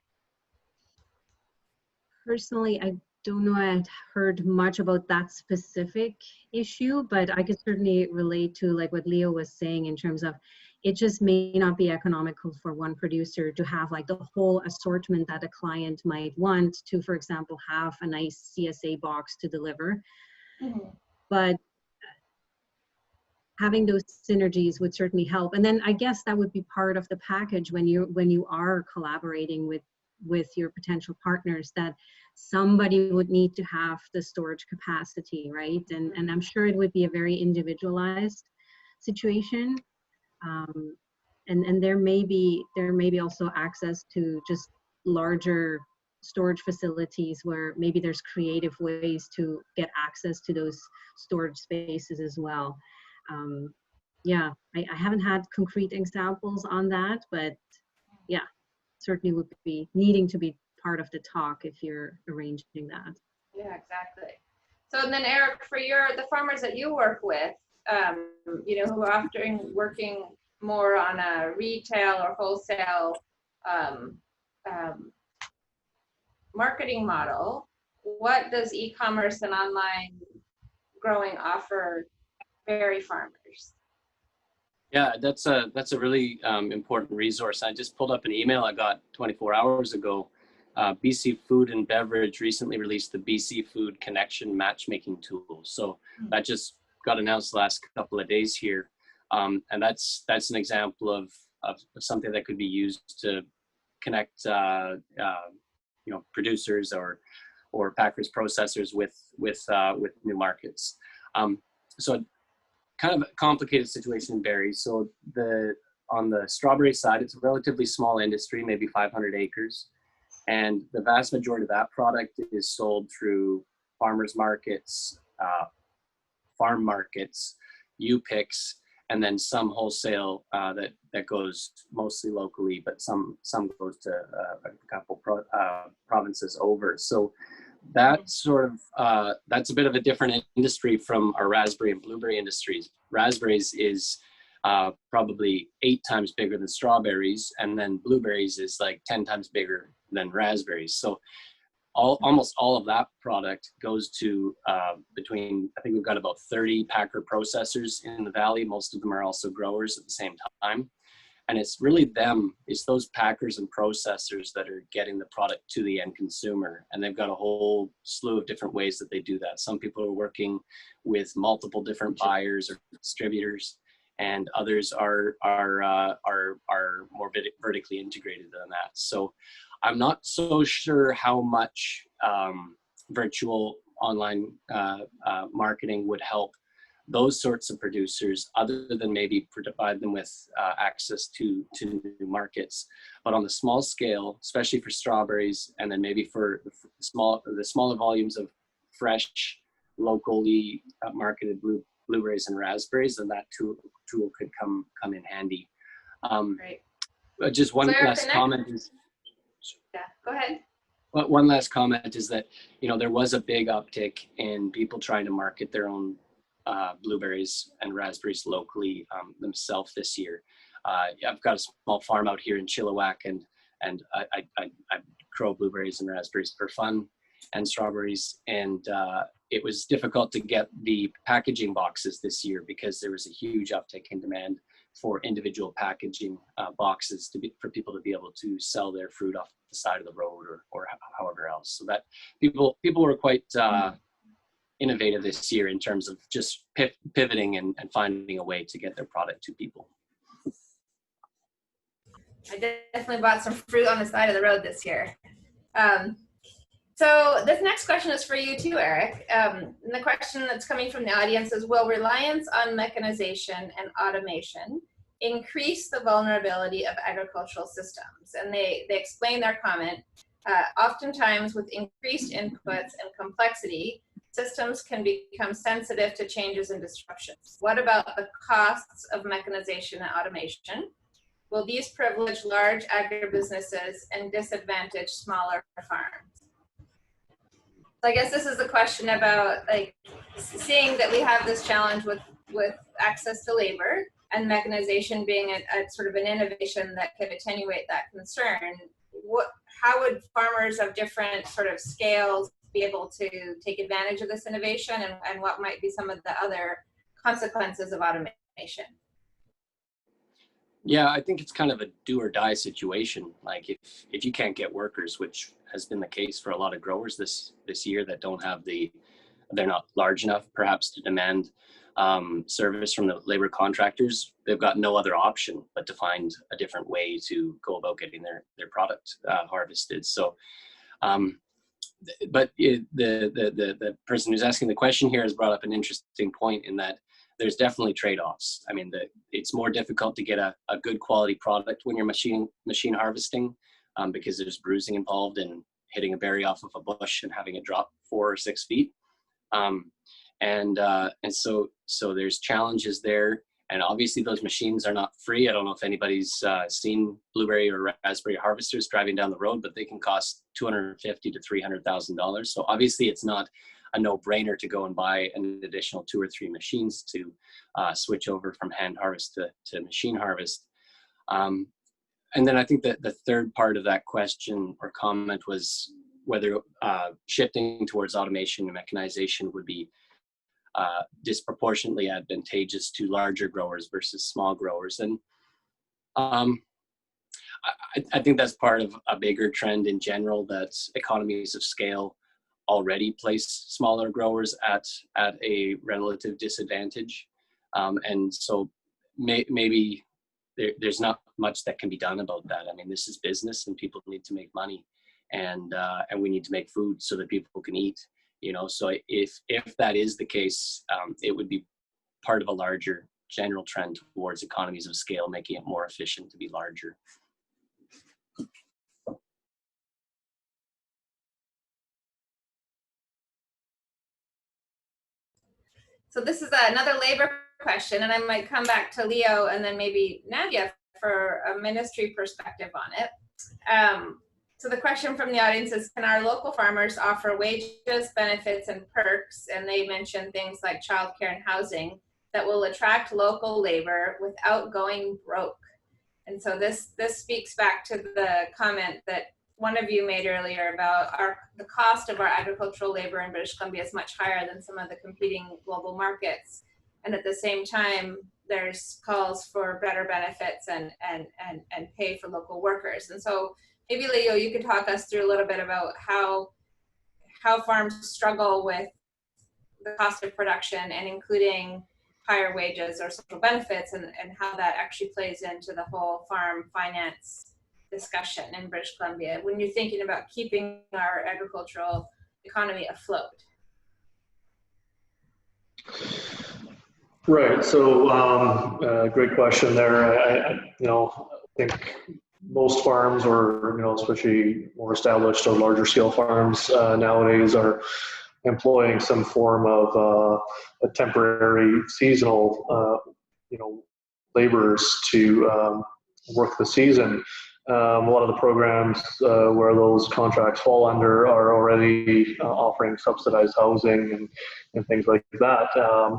Personally, I don't know I'd heard much about that specific issue, but I could certainly relate to like what Leo was saying in terms of it just may not be economical for one producer to have like the whole assortment that a client might want to, for example, have a nice CSA box to deliver. Mm-hmm. But having those synergies would certainly help. And then I guess that would be part of the package when you are collaborating with your potential partners, that somebody would need to have the storage capacity, right? And I'm sure it would be a very individualized situation. And there may be also access to just larger storage facilities where maybe there's creative ways to get access to those storage spaces as well. Yeah, I haven't had concrete examples on that, but yeah, certainly would be needing to be part of the talk if you're arranging that. Yeah, exactly. So then Eric, for the farmers that you work with, who are often working more on a retail or wholesale marketing model, what does e-commerce and online growing offer berry farmers? Yeah, that's a really important resource. I just pulled up an email I got 24 hours ago. BC Food and Beverage recently released the BC Food Connection matchmaking tool. So that just got announced the last couple of days here. And that's an example of something that could be used to connect producers or packers, processors with new markets. So kind of a complicated situation in berries. So on the strawberry side, it's a relatively small industry, maybe 500 acres. And the vast majority of that product is sold through farmers markets, farm markets, U-picks, and then some wholesale that goes mostly locally, but some goes to a couple provinces over. So that sort of, that's a bit of a different industry from our raspberry and blueberry industries. Raspberries is probably 8 times bigger than strawberries, and then blueberries is like 10 times bigger than raspberries. So almost all of that product goes to between, I think we've got about 30 packer processors in the valley. Most of them are also growers at the same time. And it's really them, it's those packers and processors that are getting the product to the end consumer. And they've got a whole slew of different ways that they do that. Some people are working with multiple different buyers or distributors, and others are more vertically integrated than that. So I'm not so sure how much virtual online marketing would help those sorts of producers, other than maybe provide them with access to new markets. But on the small scale, especially for strawberries, and then maybe for the smaller volumes of fresh, locally marketed blueberries and raspberries, then that tool could come in handy. Right. But just one last comment is, yeah, go ahead. Well, one last comment is that, you know, there was a big uptick in people trying to market their own blueberries and raspberries locally themselves this year. I've got a small farm out here in Chilliwack, and I grow blueberries and raspberries for fun, and strawberries. And it was difficult to get the packaging boxes this year because there was a huge uptick in demand for individual packaging boxes for people to be able to sell their fruit off the side of the road or however else. So that people were quite innovative this year in terms of just pivoting and finding a way to get their product to people. I definitely bought some fruit on the side of the road this year. So this next question is for you too, Eric. And the question that's coming from the audience is, will reliance on mechanization and automation increase the vulnerability of agricultural systems? And they explain their comment. Oftentimes with increased inputs and complexity, systems can become sensitive to changes and disruptions. What about the costs of mechanization and automation? Will these privilege large agribusinesses and disadvantage smaller farms? So I guess this is a question about, like, seeing that we have this challenge with access to labor, and mechanization being a sort of an innovation that could attenuate that concern. How would farmers of different sort of scales be able to take advantage of this innovation, and what might be some of the other consequences of automation? Yeah, I think it's kind of a do or die situation. Like if you can't get workers, which has been the case for a lot of growers this year that don't have they're not large enough perhaps to demand service from the labor contractors, they've got no other option but to find a different way to go about getting their product harvested. So, but the person who's asking the question here has brought up an interesting point in that there's definitely trade-offs. I mean, it's more difficult to get a good quality product when you're machine harvesting because there's bruising involved in hitting a berry off of a bush and having it drop 4 or 6 feet. And so there's challenges there. And obviously those machines are not free. I don't know if anybody's seen blueberry or raspberry harvesters driving down the road, but they can cost $250,000 to $300,000. So obviously it's not a no-brainer to go and buy an additional 2 or 3 machines to switch over from hand harvest to machine harvest. And then I think that the third part of that question or comment was whether shifting towards automation and mechanization would be disproportionately advantageous to larger growers versus small growers. And I think that's part of a bigger trend in general, that economies of scale already place smaller growers at a relative disadvantage. And so maybe there's not much that can be done about that. I mean, this is business and people need to make money, and we need to make food so that people can eat, you know. So if that is the case, it would be part of a larger general trend towards economies of scale, making it more efficient to be larger. So this is another labor question, and I might come back to Leo and then maybe Nadia for a ministry perspective on it. So the question from the audience is, can our local farmers offer wages, benefits, and perks? And they mentioned things like childcare and housing that will attract local labor without going broke. And so this speaks back to the comment that one of you made earlier about the cost of our agricultural labor in British Columbia is much higher than some of the competing global markets. And at the same time, there's calls for better benefits and pay for local workers. And so maybe Leo, you could talk us through a little bit about how farms struggle with the cost of production and including higher wages or social benefits, and how that actually plays into the whole farm finance discussion in British Columbia when you're thinking about keeping our agricultural economy afloat. Right. So, great question there. I think most farms, or especially more established or larger scale farms nowadays, are employing some form of a temporary, seasonal, laborers to work the season. A lot of the programs where those contracts fall under are already offering subsidized housing and things like that.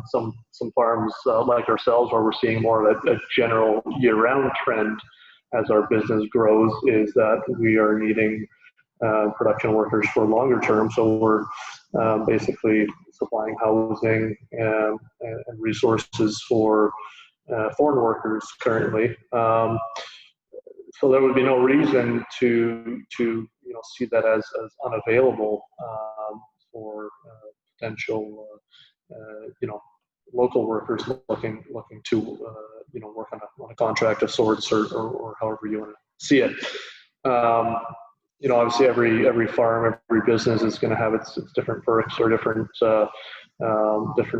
Some farms like ourselves, where we're seeing more of a general year-round trend as our business grows, is that we are needing production workers for longer term. So we're basically supplying housing and resources for foreign workers currently. So there would be no reason to see that as unavailable for potential local workers looking to work on a contract of sorts, or however you want to see it. Obviously every farm, every business is going to have its different perks or different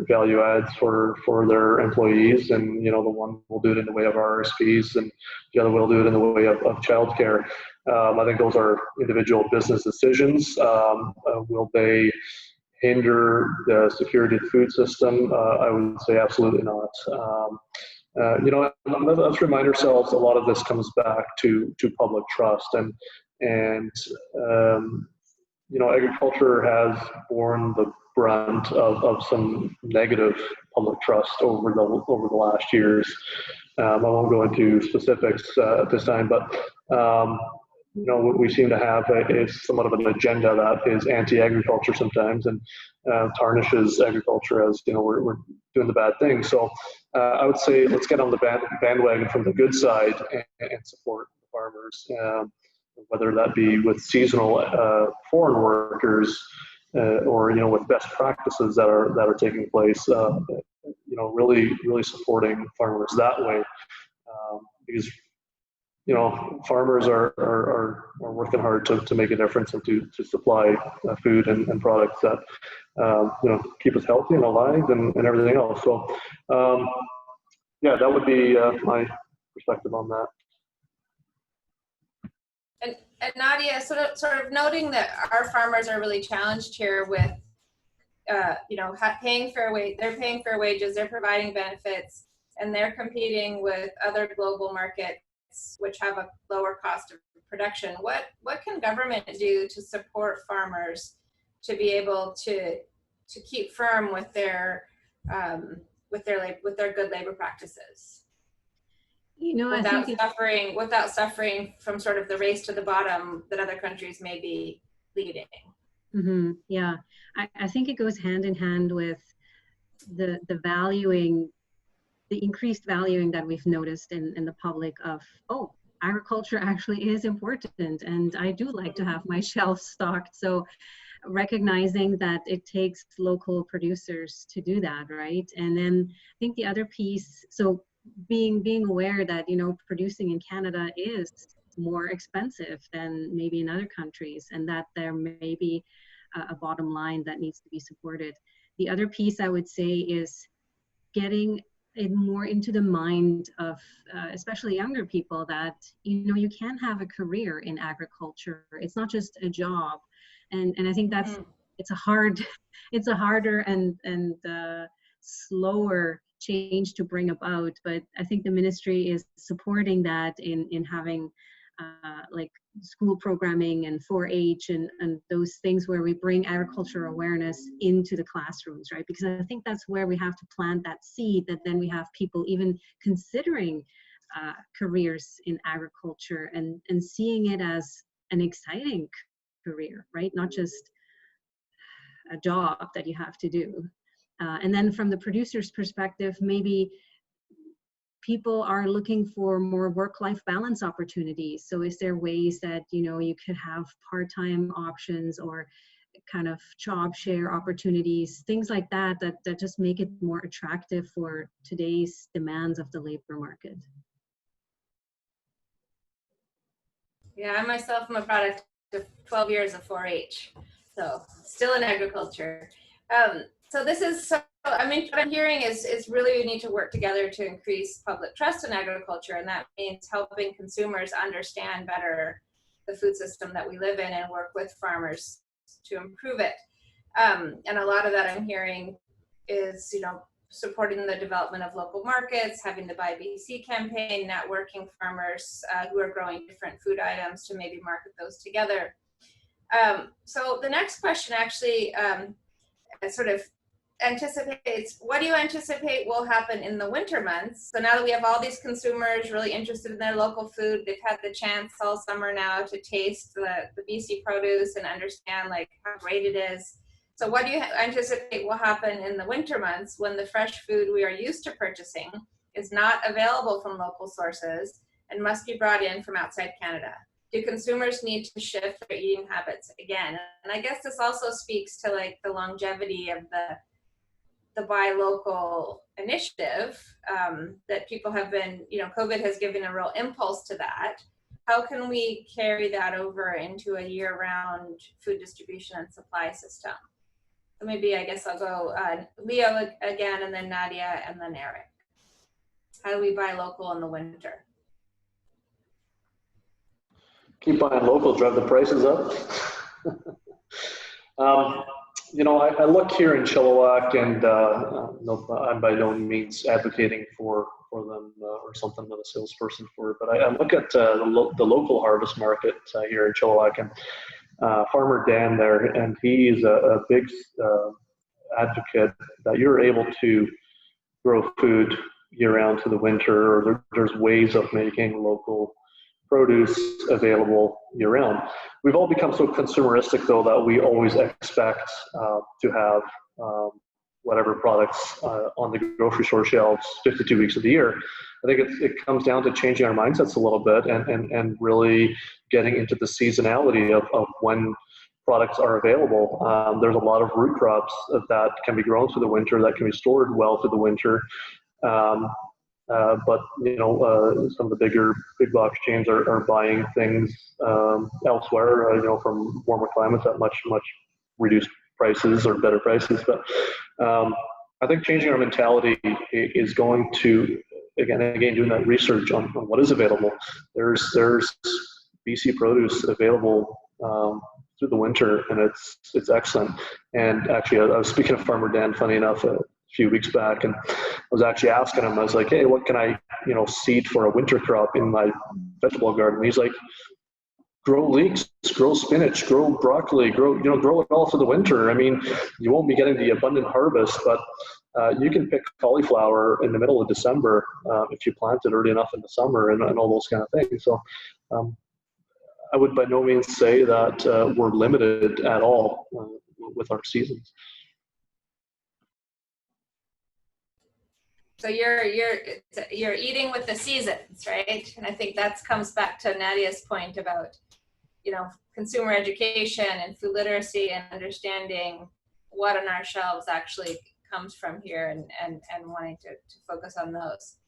value adds for their employees, and the one will do it in the way of RSPs, and the other will do it in the way of childcare. I think those are individual business decisions. Will they hinder the security of the food system? I would say absolutely not. Let's remind ourselves, a lot of this comes back to public trust, and agriculture has borne the brunt of some negative public trust over the last years. I won't go into specifics at this time, but what we seem to have is somewhat of an agenda that is anti-agriculture sometimes, and tarnishes agriculture as we're doing the bad thing. So I would say let's get on the bandwagon from the good side and support the farmers. Whether that be with seasonal foreign workers, or with best practices that are taking place, really supporting farmers that way, because farmers are working hard to make a difference and to supply food and products that keep us healthy and alive and everything else. So yeah, that would be my perspective on that. And Nadia, sort of noting that our farmers are really challenged here with, paying fair wage. They're paying fair wages. They're providing benefits, and they're competing with other global markets which have a lower cost of production. What can government do to support farmers to be able to keep firm with their good labor practices? Without suffering from sort of the race to the bottom that other countries may be leading. Mm-hmm. Yeah, I think it goes hand in hand with the increased valuing that we've noticed in the public of, agriculture actually is important, and I do like to have my shelf stocked. So recognizing that it takes local producers to do that, right? And then I think the other piece, so being aware that producing in Canada is more expensive than maybe in other countries, and that there may be a bottom line that needs to be supported. The other piece I would say is getting it more into the mind of especially younger people that, you know, you can have a career in agriculture. It's not just a job. And I think that's, it's a harder and slower change to bring about. But I think the ministry is supporting that in having like school programming and 4-H and those things where we bring agriculture awareness into the classrooms, right? Because I think that's where we have to plant that seed, that then we have people even considering careers in agriculture and seeing it as an exciting career, right? Not just a job that you have to do. And then from the producer's perspective, maybe people are looking for more work-life balance opportunities. So is there ways that, you know, you could have part-time options or kind of job share opportunities, things like that, that just make it more attractive for today's demands of the labor market? Yeah, I myself am a product of 12 years of 4-H, so still in agriculture. So this is, so I mean, what I'm hearing is really we need to work together to increase public trust in agriculture, and that means helping consumers understand better the food system that we live in and work with farmers to improve it. And a lot of that I'm hearing is, you know, supporting the development of local markets, having the Buy BC campaign, networking farmers who are growing different food items to maybe market those together. So the next question actually sort of anticipates, what do you anticipate will happen in the winter months? So now that we have all these consumers really interested in their local food, they've had the chance all summer now to taste the BC produce and understand like how great it is. So what do you anticipate will happen in the winter months when the fresh food we are used to purchasing is not available from local sources and must be brought in from outside Canada? Do consumers need to shift their eating habits again? And I guess this also speaks to like the longevity of the buy local initiative that people have been, you know, COVID has given a real impulse to that. How can we carry that over into a year-round food distribution and supply system? So maybe I guess I'll go Leo again, and then Nadia, and then Eric. How do we buy local in the winter? Keep buying local, drive the prices up. You know, I look here in Chilliwack, and no, I'm by no means advocating for them or something, not a salesperson for it, but I look at the local harvest market here in Chilliwack, and Farmer Dan there, and he's a big advocate that you're able to grow food year-round to the winter, or there's ways of making local produce available year-round. We've all become so consumeristic, though, that we always expect to have whatever products on the grocery store shelves 52 weeks of the year. I think it comes down to changing our mindsets a little bit and really getting into the seasonality of when products are available. There's a lot of root crops that can be grown through the winter, that can be stored well through the winter. But you know, some of the big box chains are buying things elsewhere, you know, from warmer climates at much reduced prices or better prices. But I think changing our mentality is going to again doing that research on what is available. There's BC produce available through the winter, and it's excellent. And actually, I was speaking of Farmer Dan, funny enough, a few weeks back, and I was actually asking him, I was like, hey, what can I, you know, seed for a winter crop in my vegetable garden? And he's like, grow leeks, grow spinach, grow broccoli, grow it all for the winter. I mean, you won't be getting the abundant harvest, but you can pick cauliflower in the middle of December if you plant it early enough in the summer and all those kind of things. So I would by no means say that we're limited at all with our seasons. So you're eating with the seasons, right? And I think that comes back to Nadia's point about, you know, consumer education and food literacy and understanding what on our shelves actually comes from here and wanting to focus on those.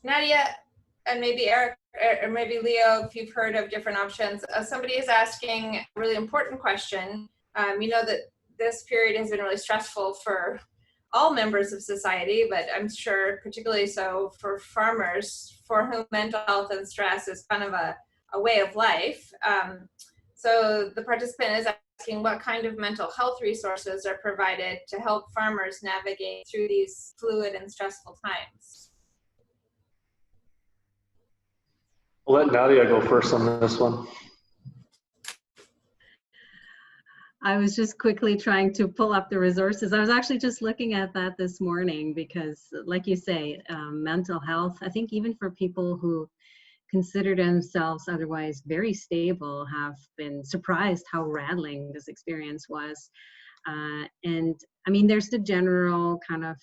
Nadia, and maybe Eric, or maybe Leo, if you've heard of different options. Somebody is asking a really important question. You know that this period has been really stressful for all members of society, but I'm sure particularly so for farmers for whom mental health and stress is kind of a way of life. So the participant is asking what kind of mental health resources are provided to help farmers navigate through these fluid and stressful times. I'll let Nadia go first on this one. I was just quickly trying to pull up the resources. I was actually just looking at that this morning because, like you say, mental health, I think even for people who consider themselves otherwise very stable, have been surprised how rattling this experience was. And I mean, there's the general kind of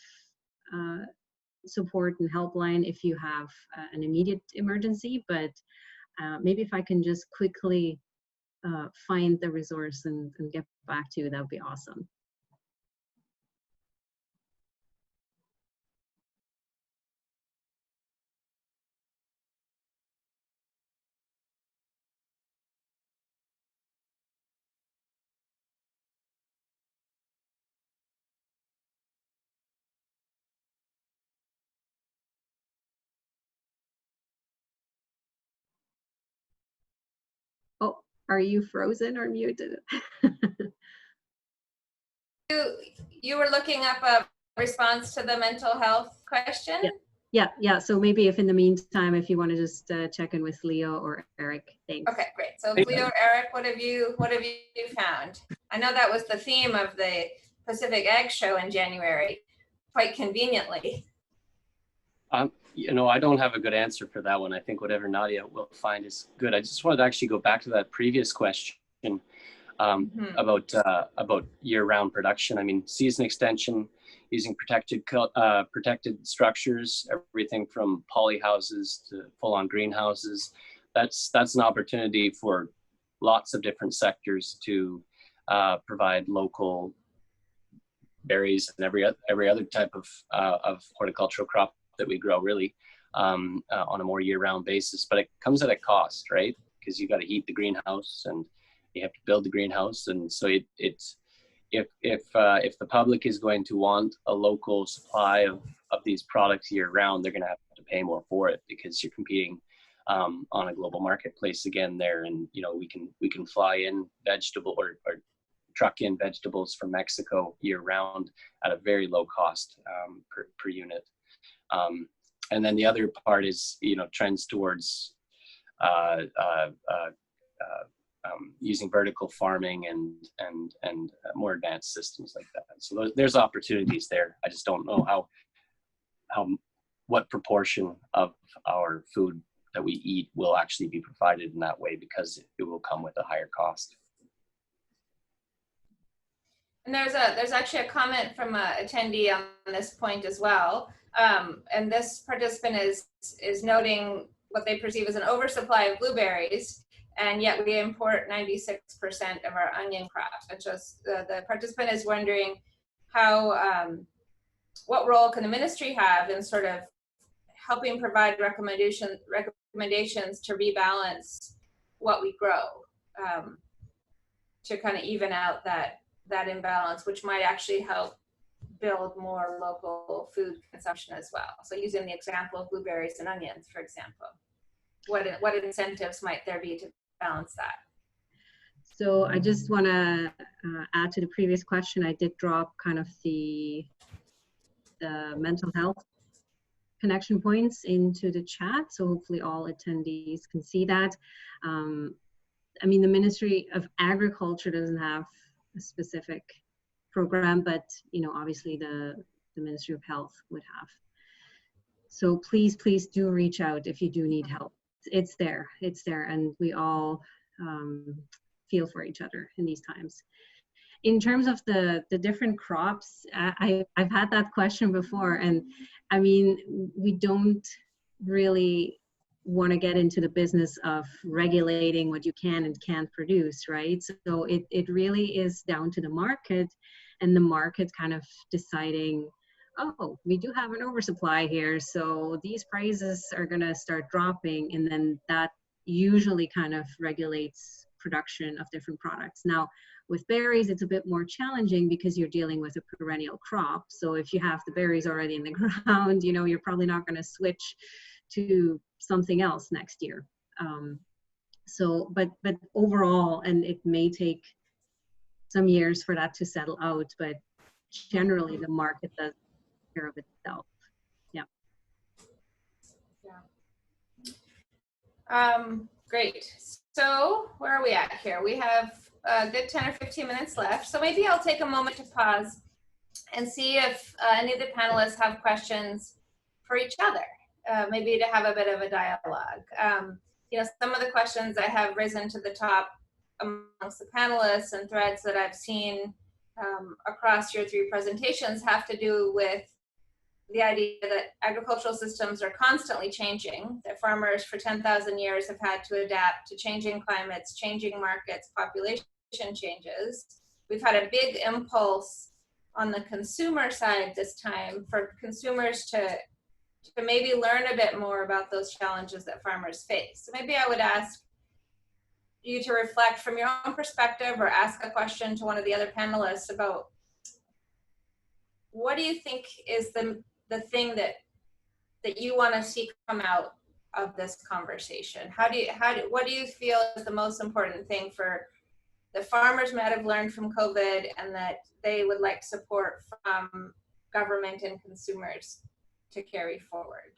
support and helpline if you have an immediate emergency, but maybe if I can just quickly find the resource and get back to you, that would be awesome. Oh, are you frozen or muted? You were looking up a response to the mental health question? Yeah. So maybe if in the meantime, if you want to just check in with Leo or Eric, thanks. Okay, great. So Leo or Eric, what have you found? I know that was the theme of the Pacific Ag Show in January, quite conveniently. You know, I don't have a good answer for that one. I think whatever Nadia will find is good. I just wanted to actually go back to that previous question about year-round production. I mean, season extension, using protected structures, everything from poly houses to full-on greenhouses. That's an opportunity for lots of different sectors to provide local berries and every other type of horticultural crop that we grow, really, on a more year-round basis. But it comes at a cost, right? Because you got to heat the greenhouse and you have to build the greenhouse, and so if the public is going to want a local supply of these products year-round, they're going to have to pay more for it because you're competing on a global marketplace again there. And you know, we can fly in vegetable or truck in vegetables from Mexico year-round at a very low cost per unit. And then the other part is, you know, trends towards using vertical farming and more advanced systems like that. So there's opportunities there. I just don't know what proportion of our food that we eat will actually be provided in that way, because it will come with a higher cost. And there's actually a comment from an attendee on this point as well. And this participant is noting what they perceive as an oversupply of blueberries, and yet we import 96% of our onion crops. Which was the participant is wondering how what role can the ministry have in sort of helping provide recommendations to rebalance what we grow, to kind of even out that imbalance, which might actually help build more local food consumption as well. So using the example of blueberries and onions, for example, what incentives might there be to balance that? So I just want to add to the previous question. I did drop kind of the mental health connection points into the chat, so hopefully all attendees can see that. I mean, the Ministry of Agriculture doesn't have a specific program, but you know, obviously the Ministry of Health would have. So please do reach out if you do need help. It's there, and we all feel for each other in these times. In terms of the different crops, I've had that question before, and I mean, we don't really want to get into the business of regulating what you can and can't produce, right? So it really is down to the market, and the market kind of deciding, oh, we do have an oversupply here, so these prices are going to start dropping, and then that usually kind of regulates production of different products. Now, with berries, it's a bit more challenging because you're dealing with a perennial crop. So if you have the berries already in the ground, you know, you're probably not going to switch to something else next year. But overall, and it may take some years for that to settle out, but generally the market does take care of itself. Yeah. Great. So where are we at here? We have a good 10 or 15 minutes left. So maybe I'll take a moment to pause and see if any of the panelists have questions for each other, maybe to have a bit of a dialogue. You know, some of the questions that have risen to the top amongst the panelists and threads that I've seen across your 3 presentations have to do with the idea that agricultural systems are constantly changing, that farmers for 10,000 years have had to adapt to changing climates, changing markets, population changes. We've had a big impulse on the consumer side this time for consumers to maybe learn a bit more about those challenges that farmers face. So maybe I would ask you to reflect from your own perspective or ask a question to one of the other panelists about what do you think is the thing that you want to see come out of this conversation? What do you feel is the most important thing for the farmers might have learned from COVID and that they would like support from government and consumers to carry forward?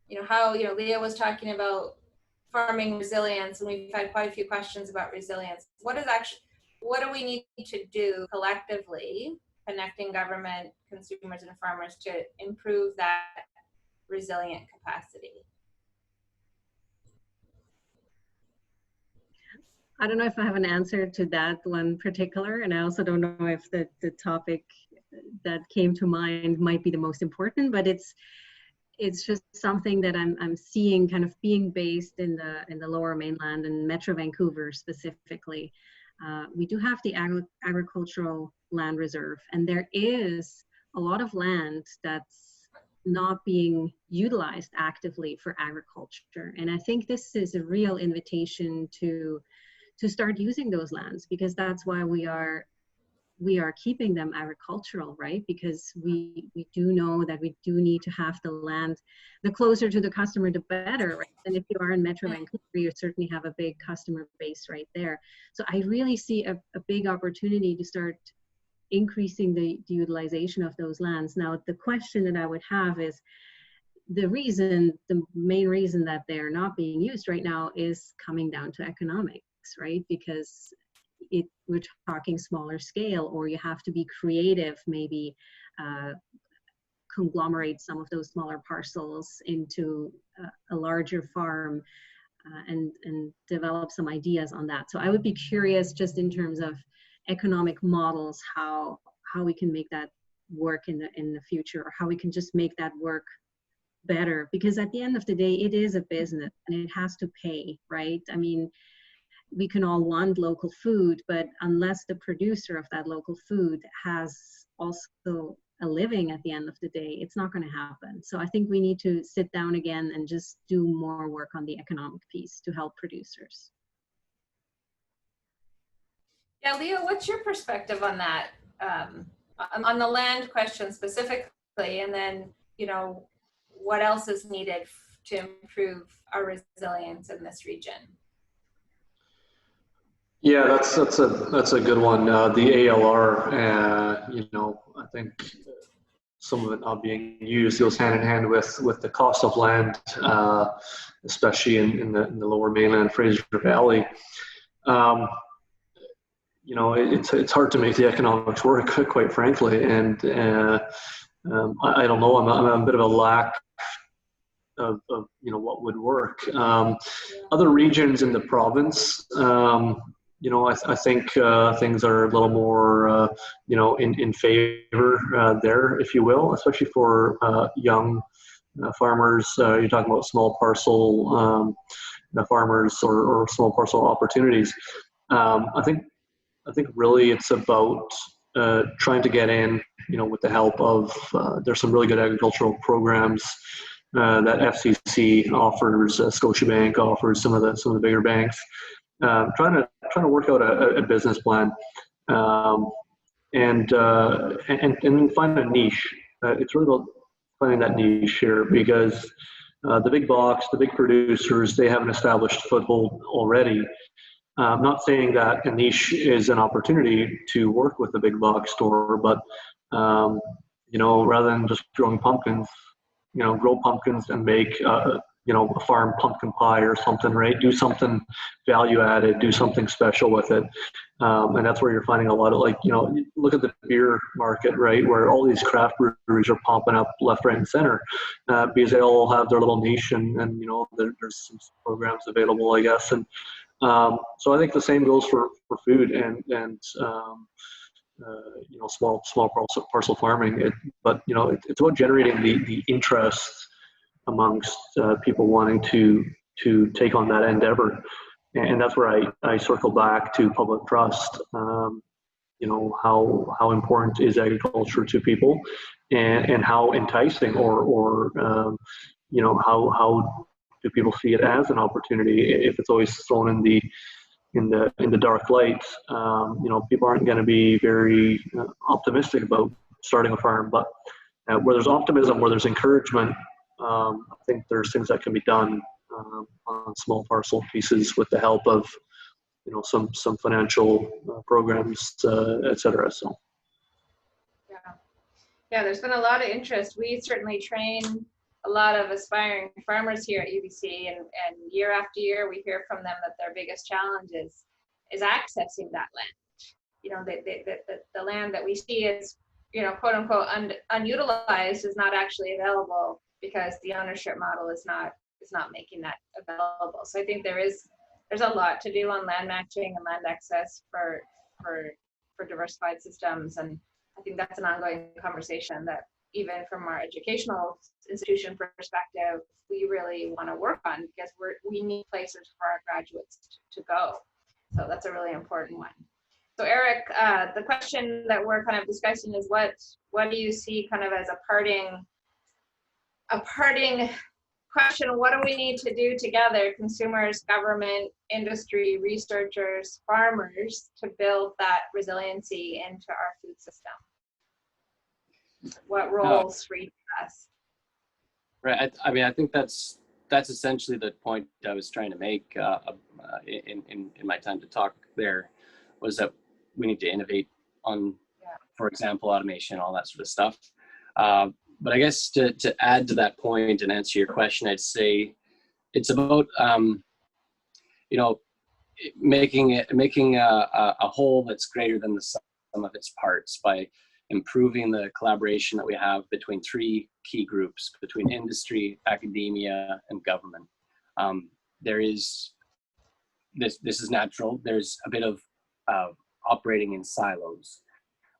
You know, how, you know, Leah was talking about farming resilience, and we've had quite a few questions about resilience. What do we need to do collectively, connecting government, consumers, and farmers to improve that resilient capacity? I don't know if I have an answer to that one particular, and I also don't know if the topic that came to mind might be the most important, but it's just something that I'm seeing kind of being based in the Lower Mainland and Metro Vancouver specifically. We do have the agricultural land reserve, and there is a lot of land that's not being utilized actively for agriculture. And I think this is a real invitation to start using those lands, because that's why we are keeping them agricultural, right? Because we do know that we do need to have the land, the closer to the customer, the better, right? And if you are in Metro Vancouver, you certainly have a big customer base right there. So I really see a big opportunity to start increasing the utilization of those lands. Now, the question that I would have is, the main reason that they're not being used right now is coming down to economics, right? Because we're talking smaller scale, or you have to be creative, maybe conglomerate some of those smaller parcels into a larger farm and develop some ideas on that. So I would be curious, just in terms of economic models, how we can make that work in the future, or how we can just make that work better, because at the end of the day, it is a business and it has to pay, right? I mean, we can all want local food, but unless the producer of that local food has also a living at the end of the day, it's not going to happen. So I think we need to sit down again and just do more work on the economic piece to help producers. Yeah, Leah, what's your perspective on that, on the land question specifically, and then, you know, what else is needed to improve our resilience in this region? Yeah, that's a good one. The ALR, you know, I think some of it not being used goes hand in hand with the cost of land, especially in the Lower Mainland, Fraser Valley. You know, it's hard to make the economics work, quite frankly, and I don't know. I'm a bit of a lack of you know, what would work. Other regions in the province, you know, I think things are a little more, you know, in favor there, if you will, especially for young farmers. You're talking about small parcel farmers or small parcel opportunities. I think really it's about trying to get in, you know, with the help of, there's some really good agricultural programs that FCC offers, Scotiabank offers, some of the bigger banks. Trying to work out a business plan, and find a niche. It's really about finding that niche here, because the big box, the big producers, they have an established foothold already. I'm not saying that a niche is an opportunity to work with a big box store, but rather than just growing pumpkins, grow pumpkins and make a farm pumpkin pie or something, right? Do something value added, do something special with it. And that's where you're finding a lot of, look at the beer market, right? Where all these craft breweries are popping up left, right, and center, because they all have their little niche, and there's some programs available, I guess. And so I think the same goes for food and small parcel farming. But it's about generating the interest amongst people wanting to take on that endeavor, and that's where I circle back to public trust. How important is agriculture to people, and how enticing or how do people see it as an opportunity? If it's always thrown in the dark light, people aren't going to be very optimistic about starting a farm. But where there's optimism, where there's encouragement, I think there's things that can be done on small parcel pieces with the help of some financial programs, etc. So yeah, there's been a lot of interest. We certainly train a lot of aspiring farmers here at UBC, and year after year we hear from them that their biggest challenge is accessing that land. The land that we see is, quote unquote unutilized, is not actually available because the ownership model is not making that available. So I think there's a lot to do on land matching and land access for diversified systems, and I think that's an ongoing conversation that even from our educational institution perspective, we really want to work on, because we need places for our graduates to go. So that's a really important one. So Eric, the question that we're kind of discussing is what do you see kind of as a parting question? What do we need to do together, consumers, government, industry, researchers, farmers, to build that resiliency into our food system? What roles for each of us? Right. I mean, I think that's essentially the point I was trying to make in my time to talk there, was that we need to innovate on, for example, automation, all that sort of stuff. But I guess to add to that point and answer your question, I'd say it's about making a whole that's greater than the sum of its parts by improving the collaboration that we have between three key groups, between industry, academia, and government. There is this is natural. There's a bit of operating in silos,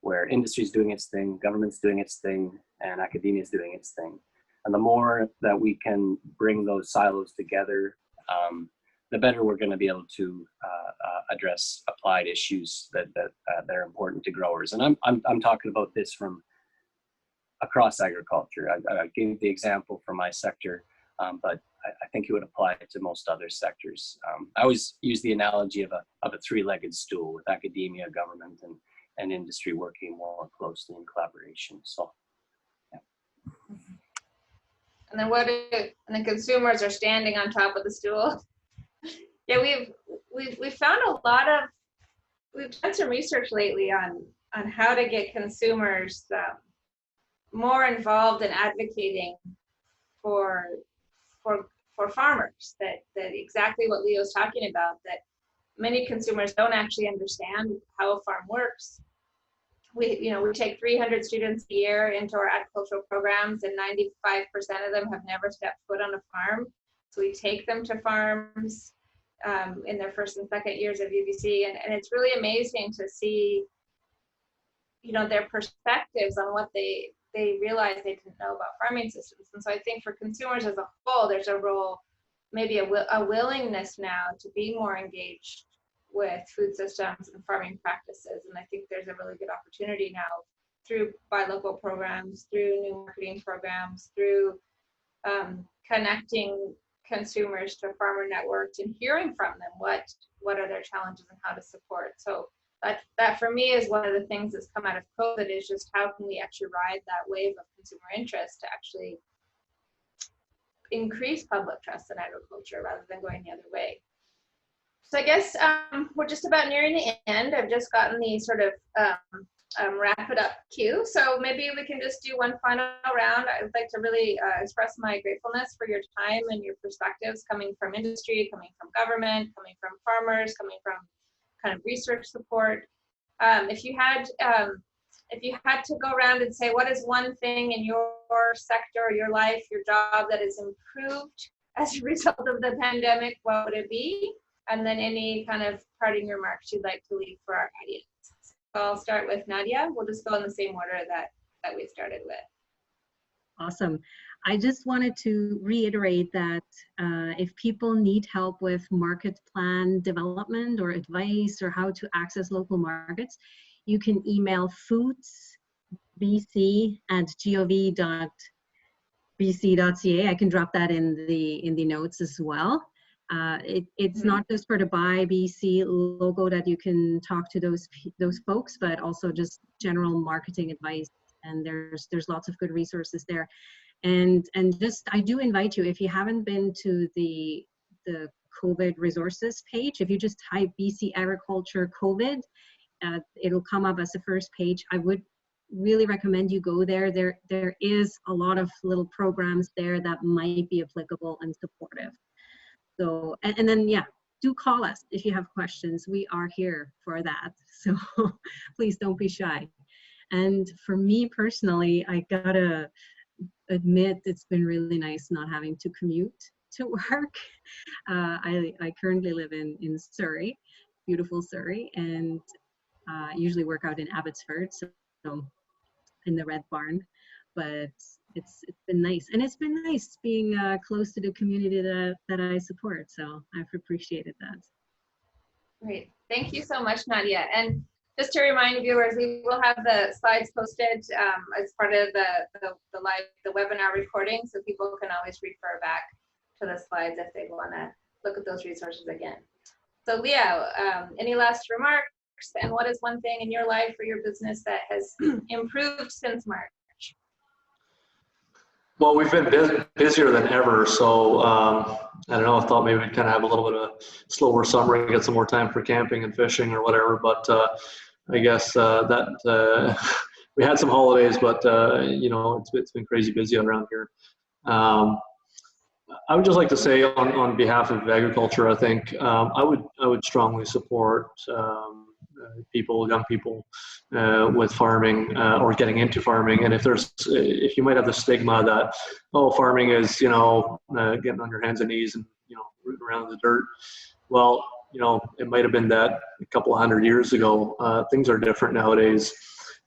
where industry is doing its thing, government's doing its thing, and academia is doing its thing. And the more that we can bring those silos together, the better we're going to be able to address applied issues that are important to growers. And I'm talking about this from across agriculture. I gave the example for my sector, but I think it would apply to most other sectors. I always use the analogy of a three-legged stool, with academia, government, and industry working more closely in collaboration. So, yeah. And then the consumers are standing on top of the stool. Yeah, we've found we've done some research lately on how to get consumers more involved in advocating for farmers. That exactly what Leo's talking about, that many consumers don't actually understand how a farm works. We take 300 students a year into our agricultural programs, and 95% of them have never stepped foot on a farm. So we take them to farms in their first and second years of UBC, and it's really amazing to see, their perspectives on what they realize they didn't know about farming systems. And so I think for consumers as a whole, there's a role, maybe a willingness now to be more engaged with food systems and farming practices. And I think there's a really good opportunity now through buy local programs, through new marketing programs, through connecting consumers to farmer networks and hearing from them what are their challenges and how to support. So that for me is one of the things that's come out of COVID, is just how can we actually ride that wave of consumer interest to actually increase public trust in agriculture rather than going the other way. So I guess we're just about nearing the end. I've just gotten the sort of wrap it up cue. So maybe we can just do one final round. I would like to really express my gratefulness for your time and your perspectives, coming from industry, coming from government, coming from farmers, coming from kind of research support. If you had to go around and say, what is one thing in your sector or your life, your job, that has improved as a result of the pandemic, what would it be? And then any kind of parting remarks you'd like to leave for our audience. So I'll start with Nadia. We'll just go in the same order that we started with. Awesome. I just wanted to reiterate that if people need help with market plan development or advice or how to access local markets, you can email foodsbc@gov.bc.ca. I can drop that in the notes as well. It's not just for the Buy BC logo that you can talk to those folks, but also just general marketing advice. And there's lots of good resources there. And just, I do invite you, if you haven't been to the COVID resources page, if you just type BC Agriculture COVID, it'll come up as the first page. I would really recommend you go there. There is a lot of little programs there that might be applicable and supportive. So, and then, yeah, do call us if you have questions. We are here for that. So please don't be shy. And for me personally, I gotta admit, it's been really nice not having to commute to work. I currently live in Surrey, beautiful Surrey, and usually work out in Abbotsford, so in the Red Barn. But it's been nice, and it's been nice being close to the community that I support. So I've appreciated that. Great, thank you so much, Nadia. And just to remind viewers, we will have the slides posted as part of the webinar recording, so people can always refer back to the slides if they want to look at those resources again. So Leo, any last remarks? And what is one thing in your life or your business that has improved since March? Well, we've been busier than ever, so I don't know, I thought maybe we'd kind of have a little bit of a slower summer and get some more time for camping and fishing or whatever, but I guess we had some holidays, but you know, it's been crazy busy around here. I would just like to say on behalf of agriculture, I think I would strongly support young people with farming or getting into farming. And if you might have the stigma that, oh, farming is, you know, getting on your hands and knees and, you know, rooting around in the dirt. Well, you know, it might have been that a couple of 100 years ago. Things are different nowadays.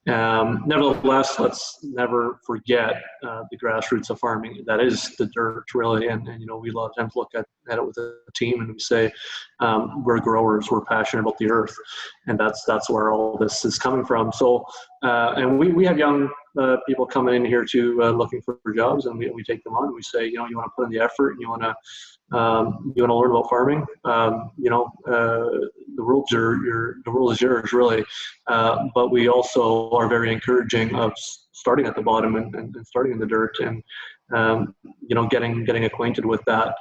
Nevertheless, let's never forget the grassroots of farming. That is the dirt, really. And you know, we a lot of times look at it with a team and we say, we're growers, we're passionate about the earth. And that's where all this is coming from. So, and we have young people coming in here too, looking for jobs, and we take them on and we say, you know, you want to put in the effort and you want to learn about farming. You know, the world is yours, really. But we also are very encouraging of starting at the bottom and starting in the dirt and you know, getting acquainted with that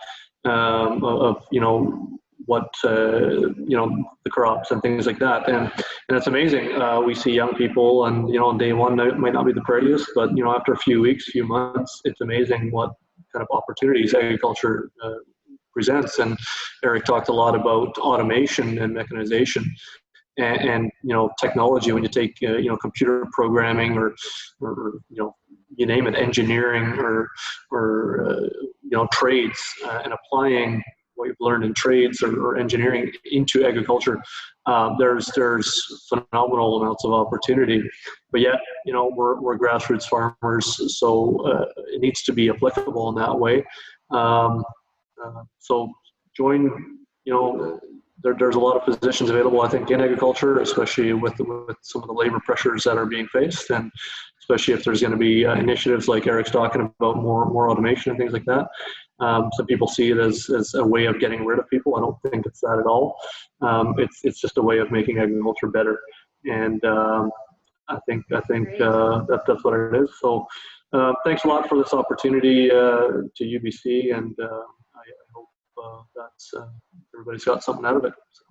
of you know, what you know, the crops and things like that, and it's amazing. We see young people, and you know, on day one it might not be the prettiest, but you know, after a few weeks, few months, it's amazing what kind of opportunities agriculture presents. And Eric talked a lot about automation and mechanization and you know, technology. When you take you know, computer programming or you know, you name it, engineering or you know, trades, and applying what you've learned in trades or engineering into agriculture, there's phenomenal amounts of opportunity. But yet, you know, we're grassroots farmers, so it needs to be applicable in that way. So join, you know, there's a lot of positions available, I think, in agriculture, especially with some of the labor pressures that are being faced, and especially if there's going to be initiatives like Eric's talking about, more automation and things like that. Some people see it as a way of getting rid of people. I don't think it's that at all. It's just a way of making agriculture better. And I think that's what it is. So thanks a lot for this opportunity to UBC, and I hope that's everybody's got something out of it. So.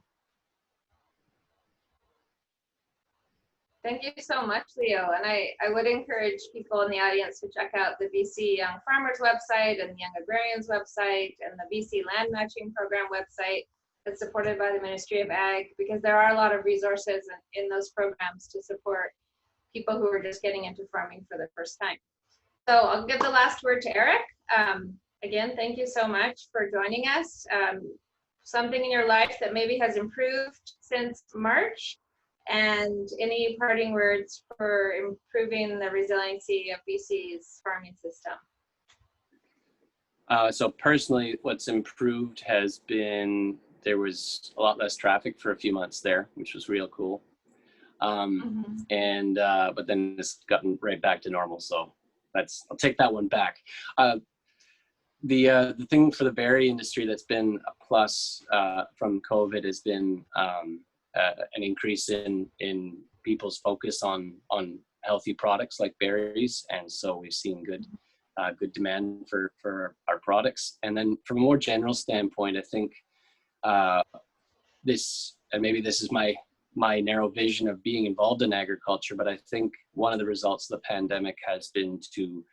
Thank you so much, Leo. And I would encourage people in the audience to check out the BC Young Farmers website and the Young Agrarians website and the BC Land Matching Program website that's supported by the Ministry of Ag, because there are a lot of resources in those programs to support people who are just getting into farming for the first time. So I'll give the last word to Eric. Again, thank you so much for joining us. Something in your life that maybe has improved since March, and any parting words for improving the resiliency of BC's farming system? So personally, what's improved has been, there was a lot less traffic for a few months there, which was real cool. And but then it's gotten right back to normal. So I'll take that one back. The thing for the berry industry that's been a plus from COVID has been an increase in people's focus on healthy products like berries, and so we've seen good demand for our products. And then from a more general standpoint, I think maybe this is my narrow vision of being involved in agriculture, but I think one of the results of the pandemic has been to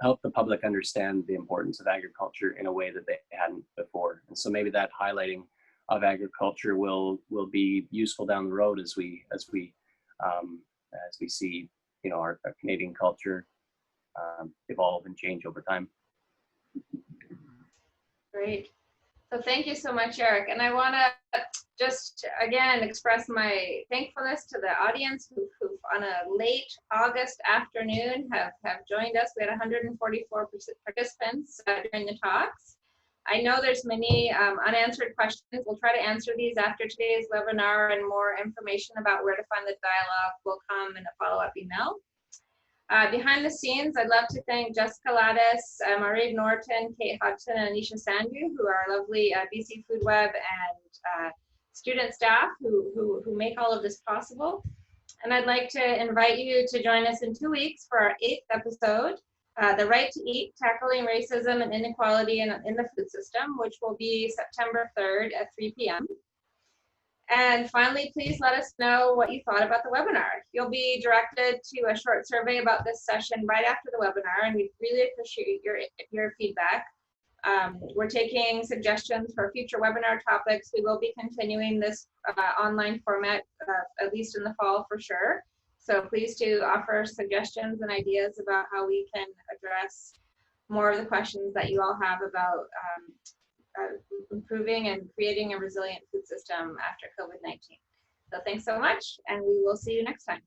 help the public understand the importance of agriculture in a way that they hadn't before. And so maybe that highlighting of agriculture will be useful down the road as we see, our Canadian culture evolve and change over time. Great. So thank you so much, Eric. And I want to just again express my thankfulness to the audience who on a late August afternoon have joined us. We had 144 participants during the talks. I know there's many unanswered questions. We'll try to answer these after today's webinar, and more information about where to find the dialogue will come in a follow-up email. Behind the scenes, I'd love to thank Jessica Lattis, Marie Norton, Kate Hudson, and Anisha Sandhu, who are lovely BC Food Web and student staff who make all of this possible. And I'd like to invite you to join us in 2 weeks for our 8th episode, The Right to Eat, Tackling Racism and Inequality in the Food System, which will be September 3rd at 3 p.m. And finally, please let us know what you thought about the webinar. You'll be directed to a short survey about this session right after the webinar, and we really appreciate your feedback. We're taking suggestions for future webinar topics. We will be continuing this online format at least in the fall for sure. So please do offer suggestions and ideas about how we can address more of the questions that you all have about improving and creating a resilient food system after COVID-19. So thanks so much, and we will see you next time.